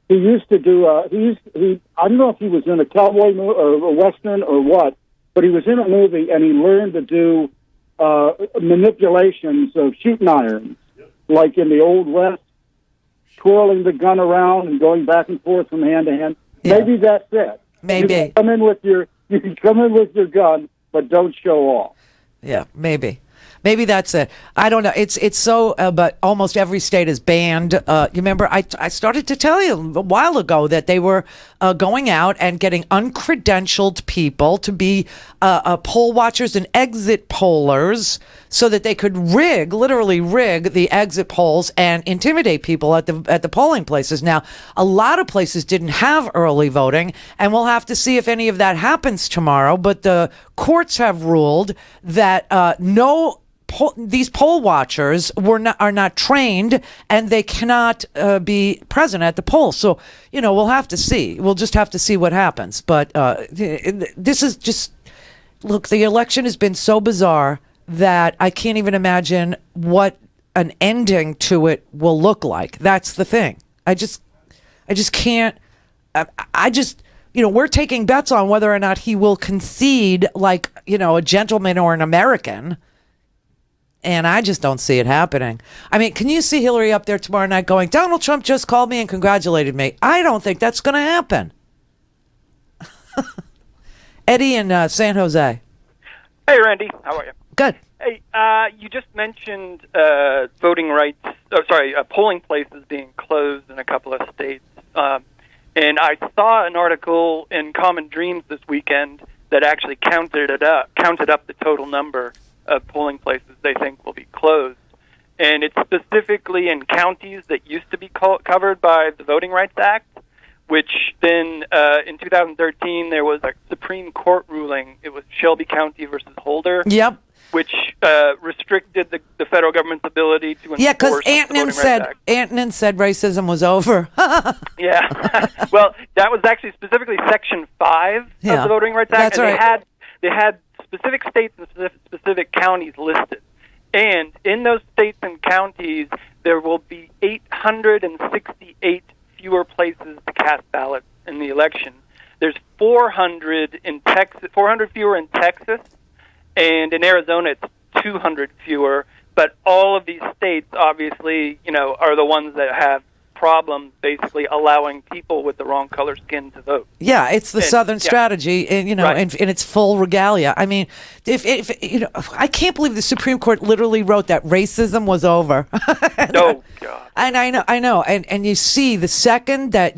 he used to do. I don't know if he was in a cowboy movie or a western or what, but he was in a movie and he learned to do manipulations of shooting irons, like in the Old West, twirling the gun around and going back and forth from hand to hand. Yeah. Maybe that's it. Maybe you can come in with your gun, but don't show off. Yeah, maybe that's it. I don't know. It's so, but almost every state is banned. You remember, I started to tell you a while ago that they were going out and getting uncredentialed people to be poll watchers and exit pollers so that they could literally rig the exit polls and intimidate people at the polling places. Now, a lot of places didn't have early voting, and we'll have to see if any of that happens tomorrow. But the courts have ruled that these poll watchers are not trained, and they cannot be present at the polls. So, we'll have to see. We'll just have to see what happens. But this is just, look, the election has been so bizarre that I can't even imagine what an ending to it will look like. That's the thing. I just can't. We're taking bets on whether or not he will concede like, a gentleman or an American. And I just don't see it happening. I mean, can you see Hillary up there tomorrow night going, Donald Trump just called me and congratulated me? I don't think that's going to happen. Eddie in San Jose. Hey, Randy. How are you? Good. Hey, you just mentioned voting rights, polling places being closed in a couple of states. And I saw an article in Common Dreams this weekend that actually counted up the total number of polling places they think will be closed. And it's specifically in counties that used to be covered by the Voting Rights Act, which then in 2013 there was a Supreme Court ruling. It was Shelby County versus Holder. Yep. Which restricted the federal government's ability to enforce because Antonin said racism was over. Yeah. Well, that was actually specifically Section 5 of the Voting Rights Act. That's right. They had specific states and specific counties listed. And in those states and counties, there will be 868 fewer places to cast ballots in the election. There's 400 in Texas, 400 fewer in Texas, and in Arizona it's 200 fewer. But all of these states, obviously, are the ones that have problem basically allowing people with the wrong color skin to vote. Yeah, it's the Southern strategy, and in its full regalia. I mean, if I can't believe the Supreme Court literally wrote that racism was over. No, God. And I know, and you see the second that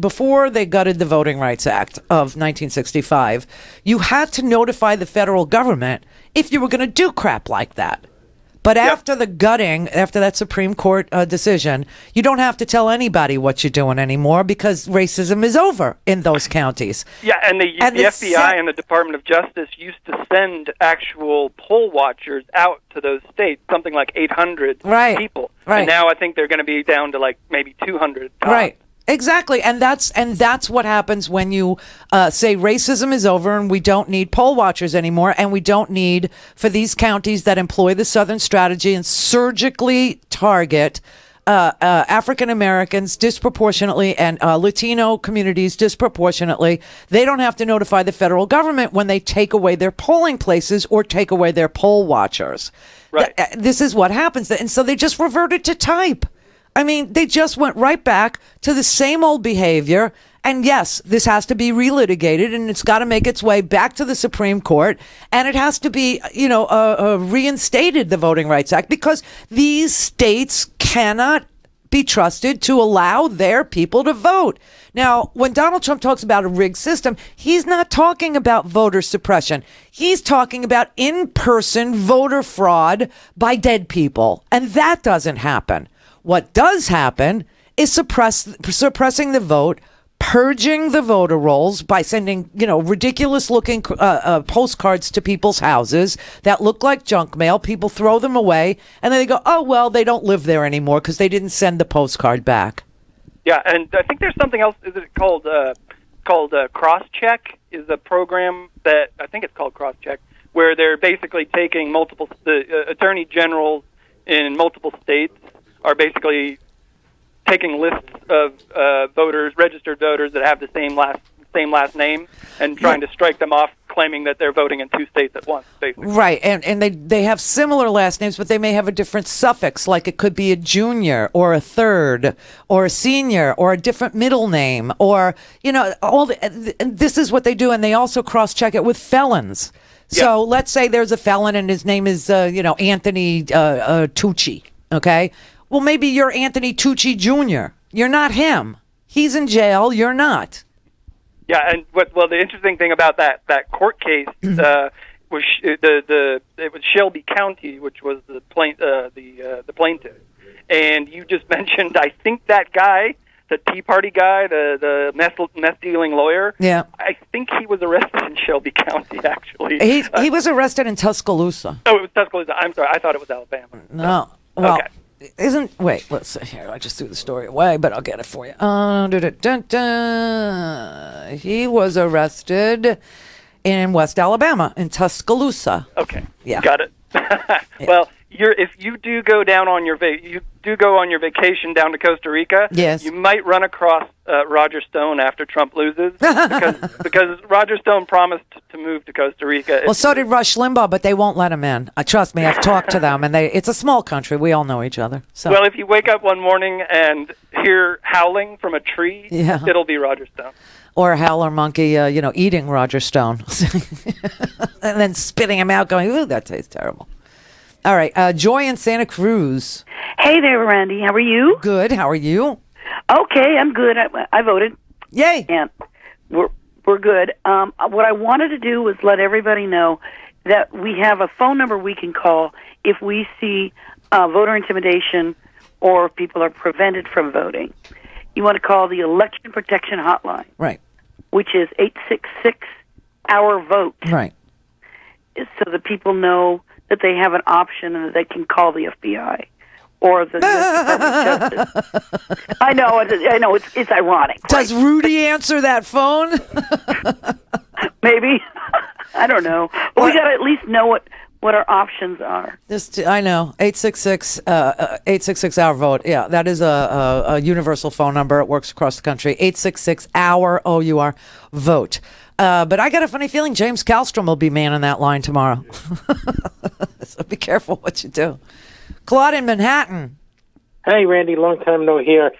before they gutted the Voting Rights Act of 1965, you had to notify the federal government if you were going to do crap like that. But after the gutting, after that Supreme Court decision, you don't have to tell anybody what you're doing anymore because racism is over in those counties. Yeah, and the FBI and the Department of Justice used to send actual poll watchers out to those states, something like 800 people. Right. And now I think they're going to be down to like maybe 200 tops. Right. Exactly, and that's what happens when you say racism is over and we don't need poll watchers anymore, and we don't need, for these counties that employ the Southern strategy and surgically target African Americans disproportionately and Latino communities disproportionately, they don't have to notify the federal government when they take away their polling places or take away their poll watchers. Right. This is what happens, and so they just reverted to type. I mean, they just went right back to the same old behavior. And yes, this has to be relitigated, and it's got to make its way back to the Supreme Court, and it has to be, reinstated, the Voting Rights Act, because these states cannot be trusted to allow their people to vote. Now, when Donald Trump talks about a rigged system, he's not talking about voter suppression. He's talking about in-person voter fraud by dead people, and that doesn't happen. What does happen is suppressing the vote, purging the voter rolls by sending, ridiculous-looking postcards to people's houses that look like junk mail. People throw them away, and then they go, oh, well, they don't live there anymore because they didn't send the postcard back. Yeah, and I think there's something else. Is it called Crosscheck? Is a program that I think it's called Crosscheck, where they're basically taking the attorney generals in multiple states are basically taking lists of registered voters that have the same last name, and trying to strike them off, claiming that they're voting in two states at once, basically. Right, and they have similar last names, but they may have a different suffix, like it could be a junior or a third or a senior or a different middle name, or, this is what they do, and they also cross-check it with felons. So let's say there's a felon and his name is, Anthony Tucci, okay? Well, maybe you're Anthony Tucci Jr. You're not him. He's in jail. You're not. Yeah, and the interesting thing about that court case was it was Shelby County, which was the plaintiff, and you just mentioned, I think, that guy, the Tea Party guy, the meth dealing lawyer. Yeah, I think he was arrested in Shelby County. Actually, he was arrested in Tuscaloosa. Oh, it was Tuscaloosa. I'm sorry, I thought it was Alabama. No, well. Okay. Let's see here. I just threw the story away, but I'll get it for you. He was arrested in West Alabama, in Tuscaloosa. Okay. Yeah. Got it. Well, if you do go down on your vacation down to Costa Rica, yes, you might run across Roger Stone after Trump loses, because Roger Stone promised to move to Costa Rica. Well, so did Rush Limbaugh, but they won't let him in. Trust me, I've talked to them, and it's a small country. We all know each other. So. Well, if you wake up one morning and hear howling from a tree, it'll be Roger Stone. Or a howler monkey, eating Roger Stone, and then spitting him out, going, "Ooh, that tastes terrible." All right, Joy in Santa Cruz. Hey there, Randy. How are you? Good. How are you? Okay, I'm good. I voted. Yay! And we're good. What I wanted to do was let everybody know that we have a phone number we can call if we see voter intimidation or if people are prevented from voting. You want to call the Election Protection Hotline. Right. Which is 866-OUR-VOTE. Right. So that people know that they have an option and that they can call the FBI or the U.S. Department of Justice. I know, it's ironic. Does Rudy answer that phone? Maybe. I don't know. But we got to at least know what our options are. I know. 866-OUR-VOTE. Yeah, that is a universal phone number. It works across the country. 866-OUR, O-U-R, vote. But I got a funny feeling James Kallstrom will be manning that line tomorrow. So be careful what you do. Claude in Manhattan. Hey, Randy, long time no hear.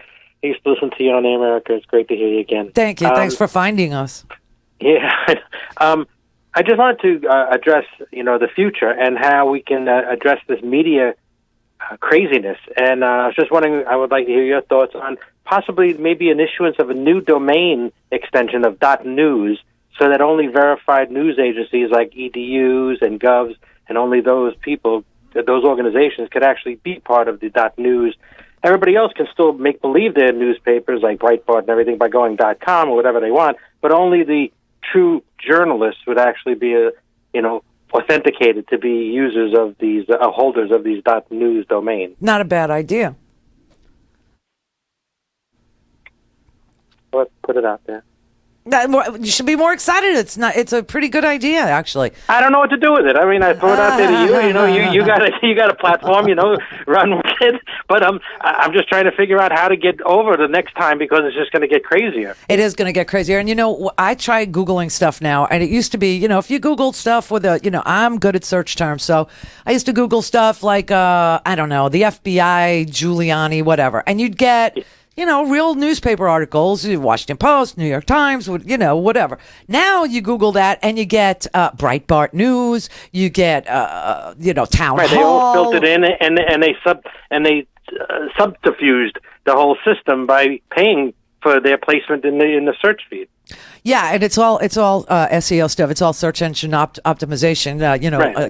I used to listen to you on Air America. It's great to hear you again. Thank you. Thanks for finding us. Yeah. I just wanted to address, the future and how we can address this media craziness. And I was just wondering, I would like to hear your thoughts on possibly maybe an issuance of a new domain extension of .news so that only verified news agencies like EDUs and Govs and only those people, those organizations could actually be part of the .news. Everybody else can still make believe they're newspapers like Breitbart and everything by going .com or whatever they want, but only the true journalists would actually be, authenticated to be users of these, holders of these .news domains. Not a bad idea. Put it out there. You should be more excited. It's a pretty good idea, actually. I don't know what to do with it. I mean, I throw it out there to you. You got a platform, run with it. But I'm just trying to figure out how to get over the next time because it's just going to get crazier. It is going to get crazier. And I try Googling stuff now, and it used to be, if you Googled stuff with I'm good at search terms, so I used to Google stuff like I don't know, the FBI, Giuliani, whatever, and you'd get real newspaper articles, Washington Post, New York Times, whatever. Now you Google that and you get Breitbart News, you get Town right, Hall. They all filtered in and they subterfuged the whole system by paying for their placement in the search feed. Yeah, and it's all SEO stuff. It's all search engine optimization,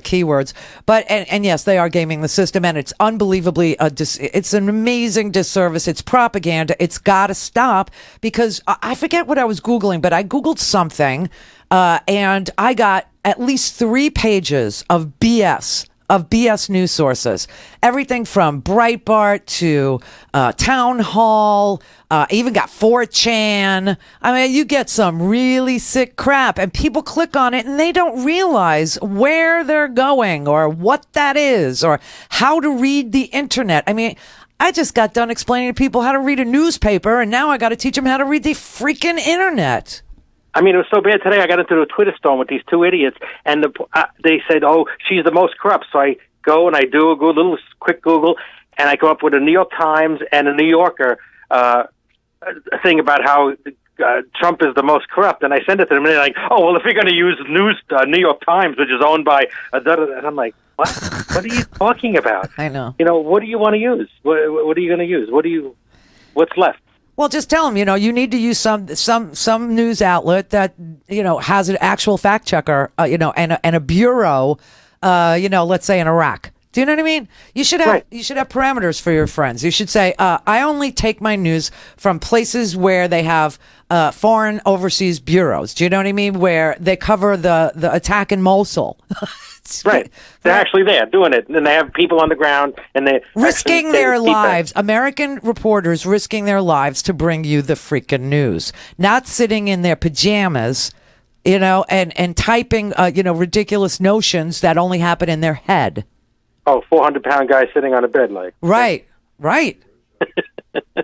keywords. But and yes, they are gaming the system, and it's unbelievably it's an amazing disservice. It's propaganda. It's got to stop because I forget what I was Googling, but I Googled something, and I got at least 3 pages of BS news sources. Everything from Breitbart to Town Hall, even got 4chan. I mean, you get some really sick crap, and people click on it, and they don't realize where they're going or what that is or how to read the internet. I mean, I just got done explaining to people how to read a newspaper, and now I got to teach them how to read the freaking internet. I mean, it was so bad today. I got into a Twitter storm with these 2 idiots, and they said, "Oh, she's the most corrupt." So I go and I do a little quick Google, and I come up with a New York Times and a New Yorker thing about how Trump is the most corrupt. And I send it to them, and they're like, "Oh, well, if you're going to use New York Times, which is owned by," and I'm like, "What? What are you talking about?" I know. What do you want to use? What are you going to use? What's left? Well, just tell them, you need to use some news outlet that, has an actual fact checker, and a bureau, let's say in Iraq. Do you know what I mean? You should have parameters for your friends. You should say, I only take my news from places where they have foreign overseas bureaus. Do you know what I mean? Where they cover the attack in Mosul. Right. They're actually there doing it, and they have people on the ground, and they're risking their lives. American reporters risking their lives to bring you the freaking news, not sitting in their pajamas, and typing, ridiculous notions that only happen in their head. Oh, 400-pound guy sitting on a bed, like. Right.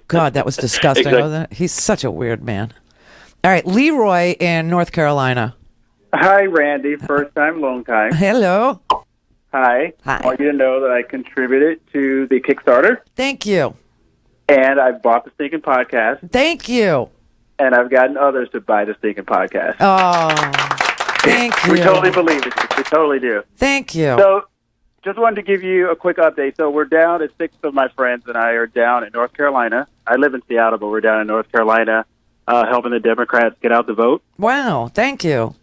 God, that was disgusting. Exactly. Wasn't it? He's such a weird man. All right, Leroy in North Carolina. Hi, Randy. First time, long time. Hello. Hi. I want you to know that I contributed to the Kickstarter. Thank you. And I've bought the Stinking Podcast. Thank you. And I've gotten others to buy the Stinking Podcast. Oh, thank you. We totally believe it. We totally do. Thank you. So, just wanted to give you a quick update. So, we're down, 6 of my friends and I are down in North Carolina. I live in Seattle, but we're down in North Carolina helping the Democrats get out the vote. Wow, thank you.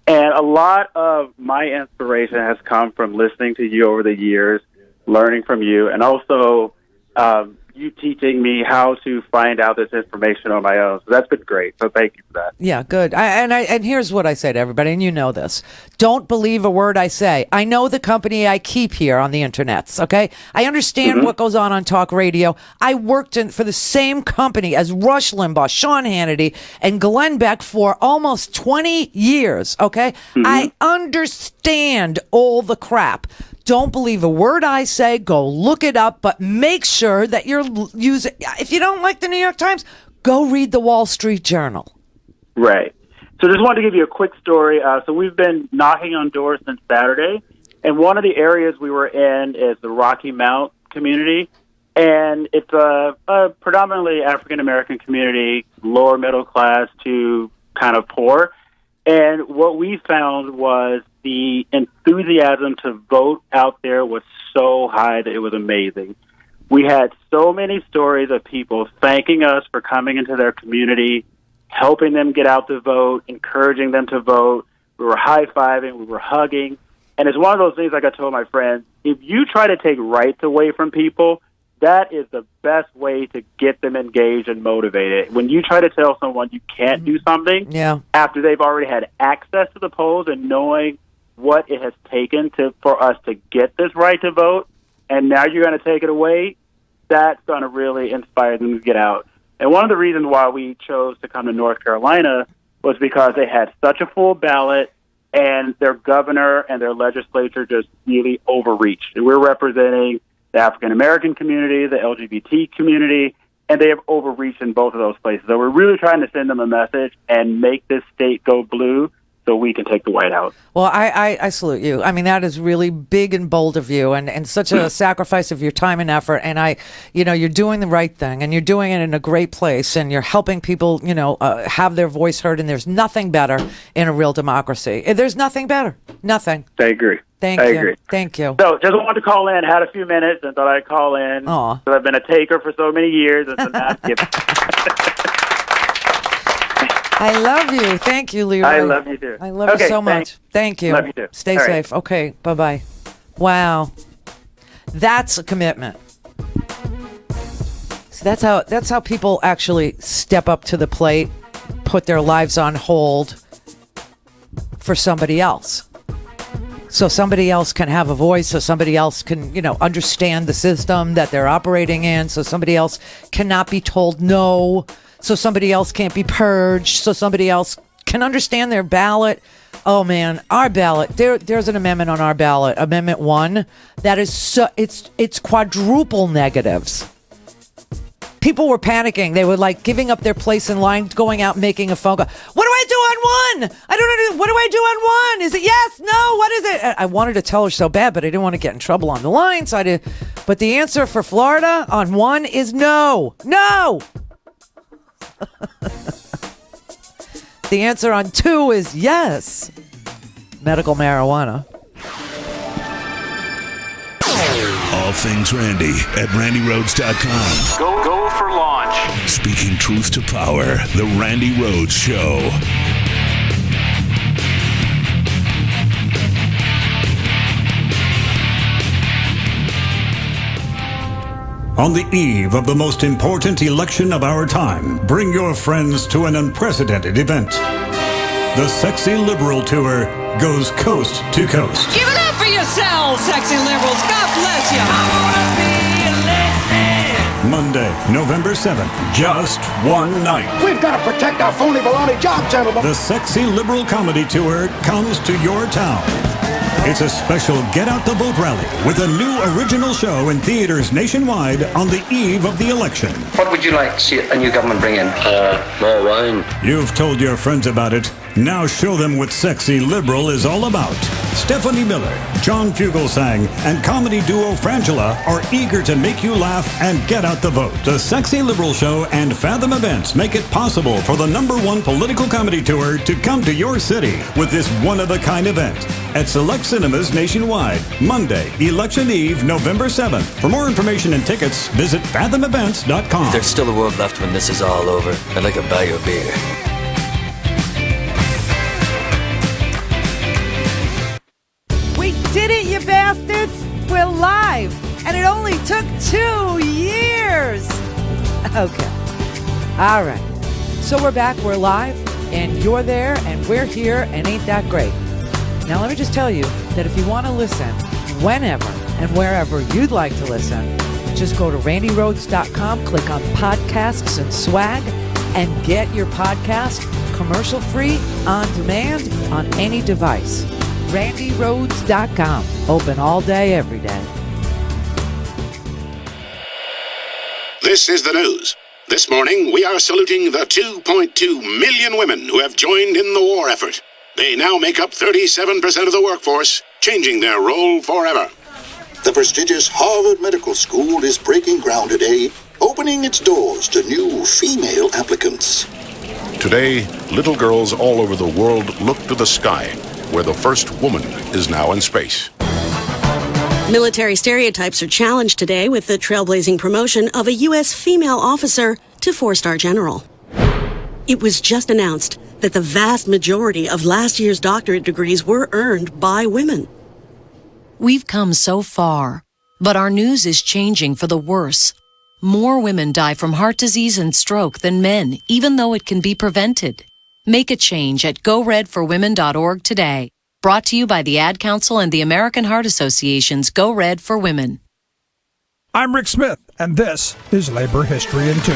And a lot of my inspiration has come from listening to you over the years, learning from you, and also you teaching me how to find out this information on my own. So that's been great. So thank you for that. Yeah, good. And here's what I say to everybody, and you know this. Don't believe a word I say. I know the company I keep here on the internets, okay? I understand what goes on talk radio. I worked for the same company as Rush Limbaugh, Sean Hannity, and Glenn Beck for almost 20 years, okay? I understand all the crap. Don't believe a word I say. Go look it up, but make sure that you're using. If you don't like the New York Times, go read the Wall Street Journal. Right. So just wanted to give you a quick story. So we've been knocking on doors since Saturday, and one of the areas we were in is the Rocky Mount community. And it's a predominantly African-American community, lower middle class to kind of poor. And what we found was the enthusiasm to vote out there was so high that it was amazing. We had so many stories of people thanking us for coming into their community, helping them get out to vote, encouraging them to vote. We were high-fiving, we were hugging. And it's one of those things, like I told my friends, if you try to take rights away from people, that is the best way to get them engaged and motivated. When you try to tell someone you can't do something after they've already had access to the polls and knowing what it has taken for us to get this right to vote, and now you're going to take it away, that's going to really inspire them to get out. And one of the reasons why we chose to come to North Carolina was because they had such a full ballot, and their governor and their legislature just really overreached. And we're representing the African-American community, the LGBT community, and they have overreached in both of those places. So we're really trying to send them a message and make this state go blue so we can take the White House. Well, I salute you. I mean, that is really big and bold of you, and such a sacrifice of your time and effort. And you're doing the right thing, and you're doing it in a great place, and you're helping people, have their voice heard. And there's nothing better in a real democracy. There's nothing better. Nothing. I agree. I agree. Thank you. So just wanted to call in, had a few minutes, and thought I'd call in. Aw. So I've been a taker for so many years. It's an gift. I love you. Thank you, Leroy. I love you too. I love you so much. Thank you. Love you too. Stay All safe. right. Okay. Bye-bye. Wow. That's a commitment. So that's how people actually step up to the plate, put their lives on hold for somebody else. So somebody else can have a voice, so somebody else can, understand the system that they're operating in, so somebody else cannot be told no, so somebody else can't be purged, so somebody else can understand their ballot. Oh man, our ballot, there's an amendment on our ballot, Amendment 1, that is it's quadruple negatives. People were panicking. They were like giving up their place in line, going out, making a phone call. What do I do on 1? I don't know. What do I do on 1? Is it yes? No? What is it? I wanted to tell her so bad, but I didn't want to get in trouble on the line. So I did. But the answer for Florida on 1 is no. No. The answer on 2 is yes. Medical marijuana. All things Randi at RandiRhodes.com. Go for launch. Speaking truth to power, The Randi Rhodes Show. On the eve of the most important election of our time, bring your friends to an unprecedented event. The Sexy Liberal Tour goes coast to coast. Give it up for yourselves, sexy liberals. God bless you. I wanna be elected. Monday, November 7th, just one night. We've got to protect our phony baloney job, gentlemen. The Sexy Liberal Comedy Tour comes to your town. It's a special Get Out the Vote rally with a new original show in theaters nationwide on the eve of the election. What would you like to see a new government bring in? More wine. You've told your friends about it. Now show them what Sexy Liberal is all about. Stephanie Miller, John Fugelsang, and comedy duo Frangela are eager to make you laugh and get out the vote. The Sexy Liberal Show and Fathom Events make it possible for the #1 political comedy tour to come to your city with this one-of-a-kind event at select cinemas nationwide. Monday, Election Eve, November 7th. For more information and tickets, visit fathomevents.com. If there's still a world left when this is all over, I'd like to buy you a beer. We did it, you bastards! We're live! And it only took 2 years! Okay. All right. So we're back, we're live, and you're there, and we're here, and ain't that great? Now let me just tell you that if you want to listen whenever and wherever you'd like to listen, just go to RandiRhodes.com, click on podcasts and swag, and get your podcast commercial-free, on demand, on any device. RandiRhodes.com. Open all day, every day. This is the news. This morning, we are saluting the 2.2 million women who have joined in the war effort. They now make up 37% of the workforce, changing their role forever. The prestigious Harvard Medical School is breaking ground today, opening its doors to new female applicants. Today, little girls all over the world look to the sky, where the first woman is now in space. Military stereotypes are challenged today with the trailblazing promotion of a U.S. female officer to 4-star general. It was just announced that the vast majority of last year's doctorate degrees were earned by women. We've come so far, but our news is changing for the worse. More women die from heart disease and stroke than men, even though it can be prevented. Make a change at goredforwomen.org today. Brought to you by the Ad Council and the American Heart Association's Go Red for Women. I'm Rick Smith, and this is Labor History in 2.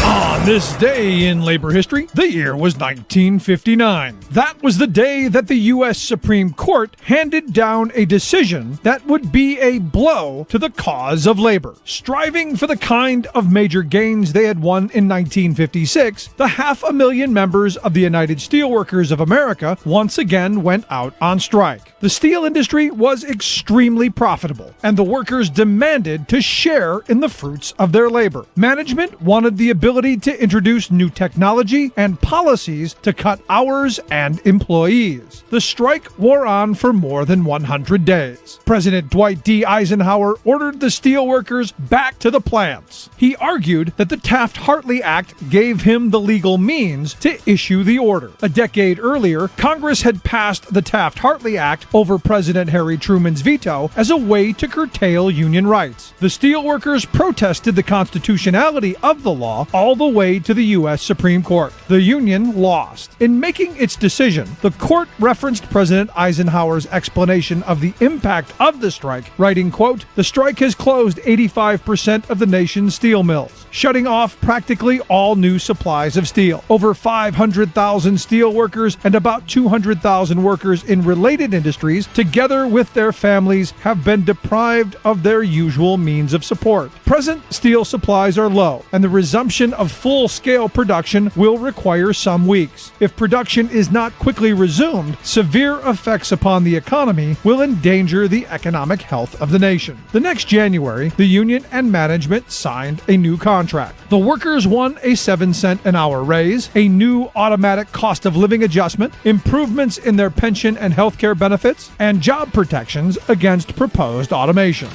On this day in labor history, the year was 1959. That was the day that the U.S. Supreme Court handed down a decision that would be a blow to the cause of labor. Striving for the kind of major gains they had won in 1956, the 500,000 members of the United Steelworkers of America once again went out on strike. The steel industry was extremely profitable, and the workers demanded to share in the fruits of their labor. Management wanted the ability to introduce new technology and policies to cut hours and employees. The strike wore on for more than 100 days. President Dwight D. Eisenhower ordered the steelworkers back to the plants. He argued that the Taft-Hartley Act gave him the legal means to issue the order. A decade earlier, Congress had passed the Taft-Hartley Act over President Harry Truman's veto as a way to curtail union rights. The steelworkers protested the constitutionality of the law all the way to the U.S. Supreme Court. The union lost. In making its decision, the court referenced President Eisenhower's explanation of the impact of the strike, writing, quote, "The strike has closed 85% of the nation's steel mills, shutting off practically all new supplies of steel. Over 500,000 steel workers and about 200,000 workers in related industries, together with their families, have been deprived of their usual means of support. Present steel supplies are low, and the resumption of full-scale production will require some weeks. If production is not quickly resumed, severe effects upon the economy will endanger the economic health of the nation." The next January, the union and management signed a new contract. The workers won a 7-cent an hour raise, a new automatic cost of living adjustment, improvements in their pension and health care benefits, and job protections against proposed automation.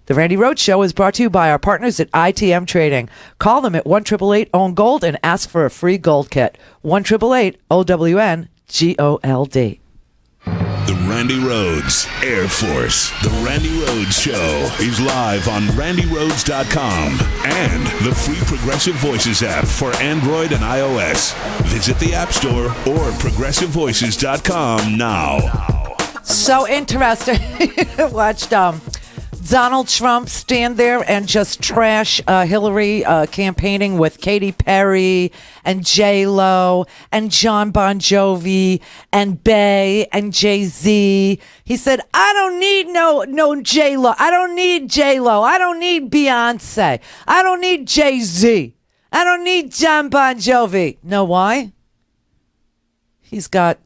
The Randi Rhodes Show is brought to you by our partners at ITM Trading. Call them at 1-888-OWN-GOLD and ask for a free gold kit. 1-888-OWN-GOLD. The Randi Rhodes Air Force. The Randi Rhodes Show is live on RandiRhodes.com and the free Progressive Voices app for Android and iOS. Visit the App Store or ProgressiveVoices.com now. So interesting. Watched Donald Trump stand there and just trash Hillary campaigning with Katy Perry and J-Lo and John Bon Jovi and Bey and Jay-Z. He said, I don't need no J-Lo. I don't need J-Lo. I don't need Beyonce. I don't need Jay-Z. I don't need John Bon Jovi. Know why? He's got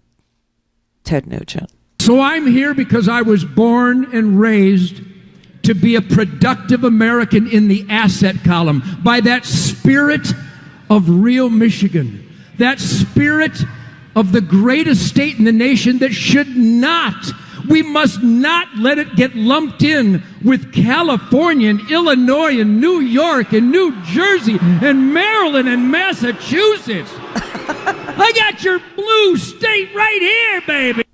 Ted Nugent. So I'm here because I was born and raised to be a productive American in the asset column by that spirit of real Michigan, that spirit of the greatest state in the nation that should not, we must not let it get lumped in with California and Illinois and New York and New Jersey and Maryland and Massachusetts. I got your blue state right here, baby.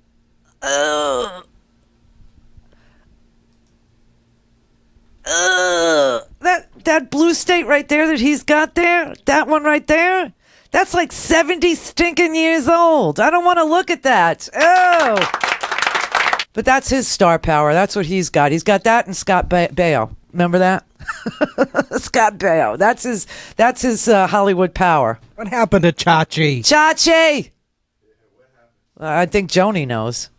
That blue state right there that he's got there, that one right there, that's like 70 stinking years old. I don't want to look at that. Oh. But that's his star power. That's what he's got. He's got that and Scott Baio. Remember that? Scott Baio. That's his Hollywood power. What happened to Chachi? Chachi! I think Joni knows.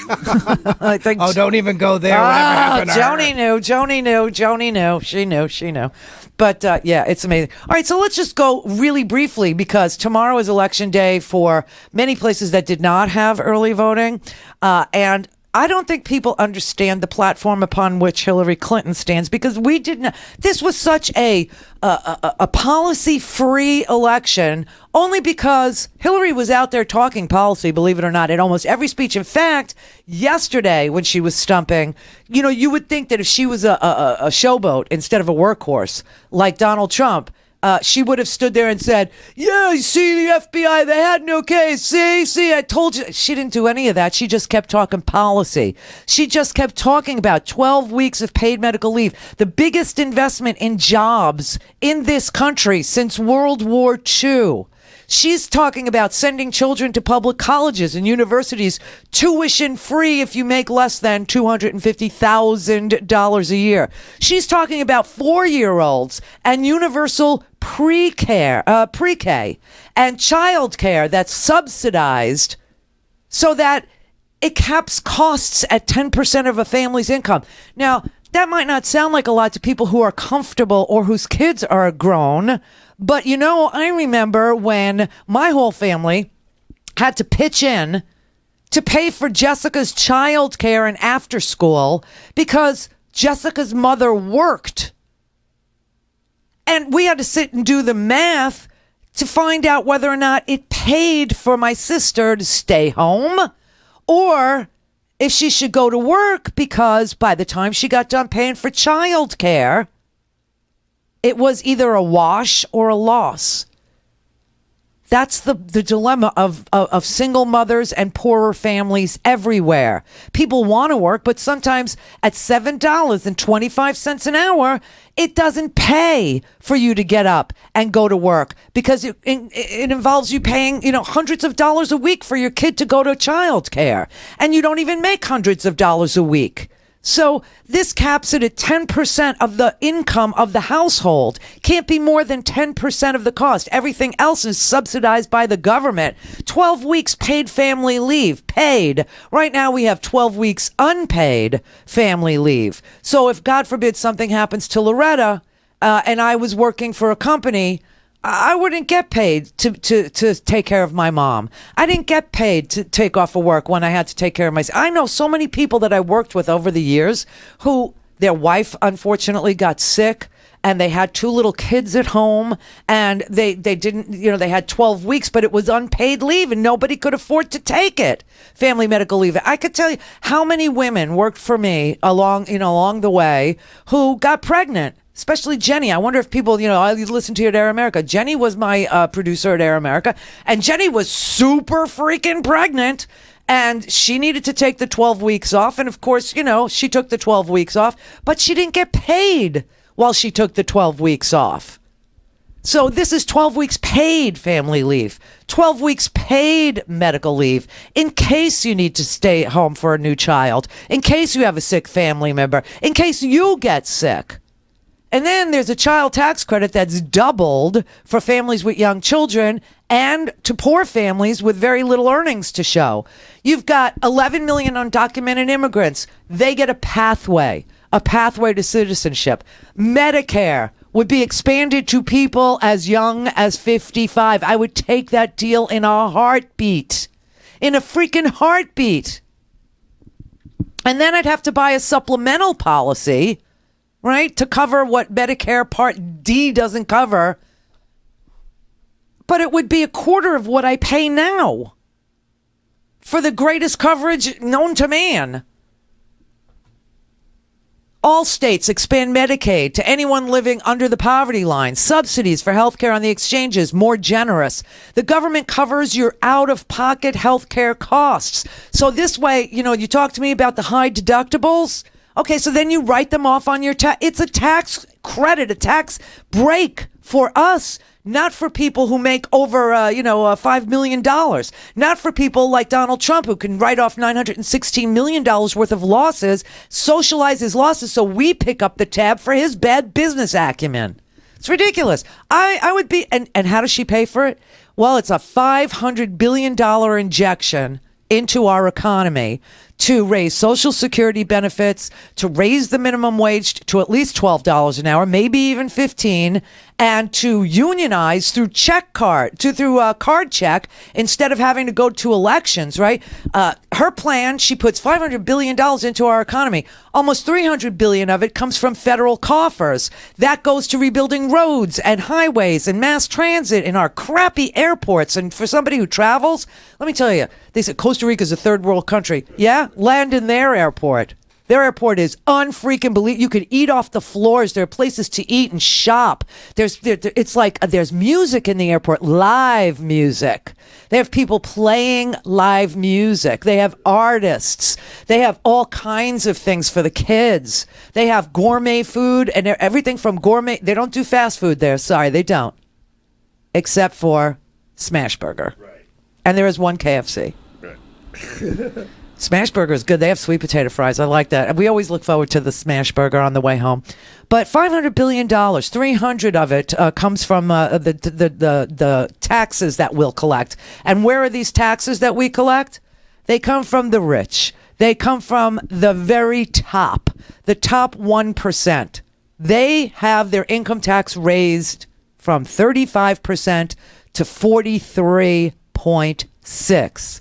I think. Oh, don't even go there. Whatever happened to Joni knew. She knew. But yeah, it's amazing. All right, so let's just go really briefly because tomorrow is election day for many places that did not have early voting. And I don't think people understand the platform upon which Hillary Clinton stands, because we didn't. This was such a policy-free election, only because Hillary was out there talking policy, believe it or not, in almost every speech. In fact, yesterday when she was stumping, you would think that if she was a showboat instead of a workhorse like Donald Trump, she would have stood there and said, yeah, you see, the FBI, they had no case. See, I told you. She didn't do any of that. She just kept talking policy. She just kept talking about 12 weeks of paid medical leave, the biggest investment in jobs in this country since World War II. She's talking about sending children to public colleges and universities tuition free if you make less than $250,000 a year. She's talking about 4-year-olds and universal pre-K and child care that's subsidized so that it caps costs at 10% of a family's income. Now, that might not sound like a lot to people who are comfortable or whose kids are grown, but I remember when my whole family had to pitch in to pay for Jessica's child care and after school because Jessica's mother worked. And we had to sit and do the math to find out whether or not it paid for my sister to stay home or if she should go to work, because by the time she got done paying for child care, it was either a wash or a loss. That's the dilemma of single mothers and poorer families everywhere. People want to work, but sometimes at $7.25 an hour, it doesn't pay for you to get up and go to work because it involves you paying, hundreds of dollars a week for your kid to go to child care. And you don't even make hundreds of dollars a week. So this caps it at 10% of the income of the household. Can't be more than 10% of the cost. Everything else is subsidized by the government. 12 weeks paid family leave. Paid. Right now we have 12 weeks unpaid family leave. So if, God forbid, something happens to Loretta and I was working for a company, I wouldn't get paid to take care of my mom. I didn't get paid to take off of work when I had to take care of myself. I know so many people that I worked with over the years who their wife unfortunately got sick and they had 2 little kids at home and they didn't, they had 12 weeks, but it was unpaid leave and nobody could afford to take it. Family medical leave. I could tell you how many women worked for me along the way who got pregnant. Especially Jenny. I wonder if people, I listen to you at Air America. Jenny was my producer at Air America, and Jenny was super freaking pregnant, and she needed to take the 12 weeks off. And of course, she took the 12 weeks off, but she didn't get paid while she took the 12 weeks off. So this is 12 weeks paid family leave, 12 weeks paid medical leave in case you need to stay home for a new child, in case you have a sick family member, in case you get sick. And then there's a child tax credit that's doubled for families with young children and to poor families with very little earnings to show. You've got 11 million undocumented immigrants. They get a pathway to citizenship. Medicare would be expanded to people as young as 55. I would take that deal in a heartbeat. In a freaking heartbeat. And then I'd have to buy a supplemental policy, right, to cover what Medicare Part D doesn't cover. But it would be a quarter of what I pay now for the greatest coverage known to man. All states expand Medicaid to anyone living under the poverty line. Subsidies for health care on the exchanges, more generous. The government covers your out-of-pocket health care costs. So this way, you talk to me about the high deductibles. Okay, so then you write them off on your tax. It's a tax credit, a tax break for us, not for people who make over, $5 million. Not for people like Donald Trump, who can write off $916 million worth of losses, socialize his losses so we pick up the tab for his bad business acumen. It's ridiculous. I would be, and how does she pay for it? Well, it's a $500 billion injection into our economy to raise Social Security benefits, to raise the minimum wage to at least $12 an hour, maybe even $15, and to unionize through card check instead of having to go to elections, right? Her plan, she puts $500 billion into our economy. Almost $300 billion of it comes from federal coffers. That goes to rebuilding roads and highways and mass transit in our crappy airports. And for somebody who travels, let me tell you, they said Costa Rica is a third world country. Yeah, land in their airport. Their airport is unfreaking believable. You could eat off the floors. There are places to eat and shop. It's like there's music in the airport, live music. They have people playing live music. They have artists. They have all kinds of things for the kids. They have gourmet food and everything from gourmet. They don't do fast food there. Sorry, they don't. Except for Smashburger. Right. And there is one KFC. Right. Smashburger is good. They have sweet potato fries. I like that. We always look forward to the Smashburger on the way home. But $500 billion, $300 of it comes from the taxes that we'll collect. And where are these taxes that we collect? They come from the rich. They come from the very top, the top 1%. They have their income tax raised from 35% to 43.6%.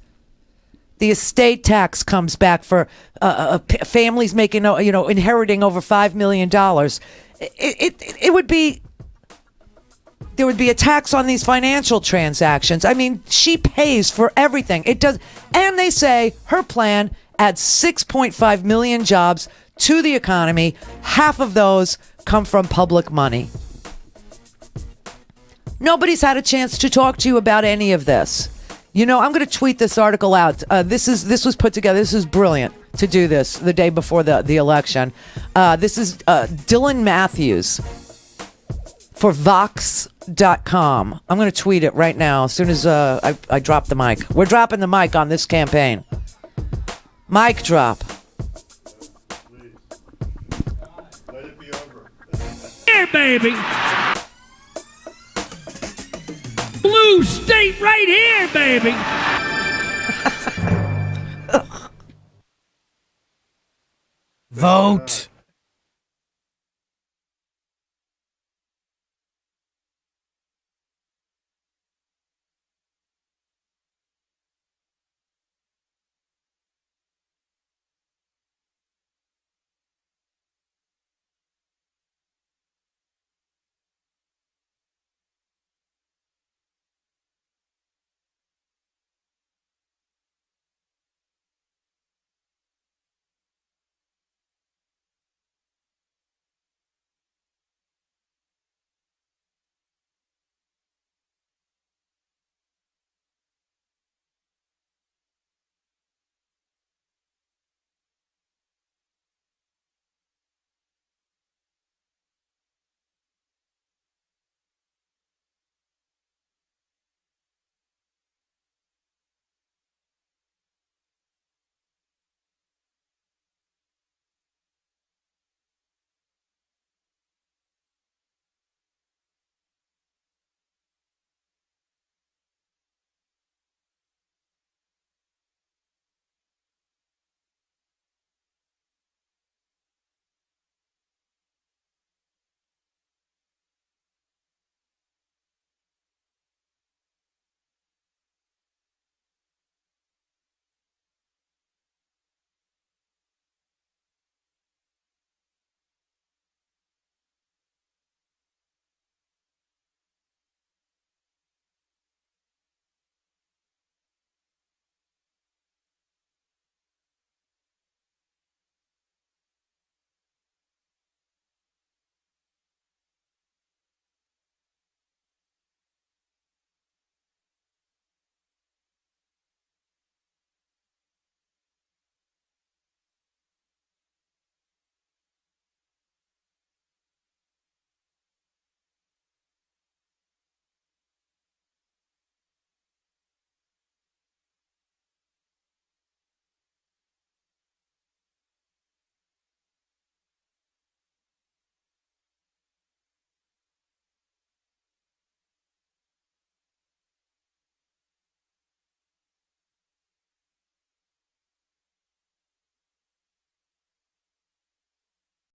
The estate tax comes back for families making, inheriting over $5 million. It would be, there would be a tax on these financial transactions. I mean, she pays for everything. It does. And they say her plan adds 6.5 million jobs to the economy. Half of those come from public money. Nobody's had a chance to talk to you about any of this. I'm going to tweet this article out. This was put together. This is brilliant to do this the day before the election. This is Dylan Matthews for Vox.com. I'm going to tweet it right now as soon as I drop the mic. We're dropping the mic on this campaign. Mic drop. Let it be over. Here, baby. Blue state right here, baby. Vote.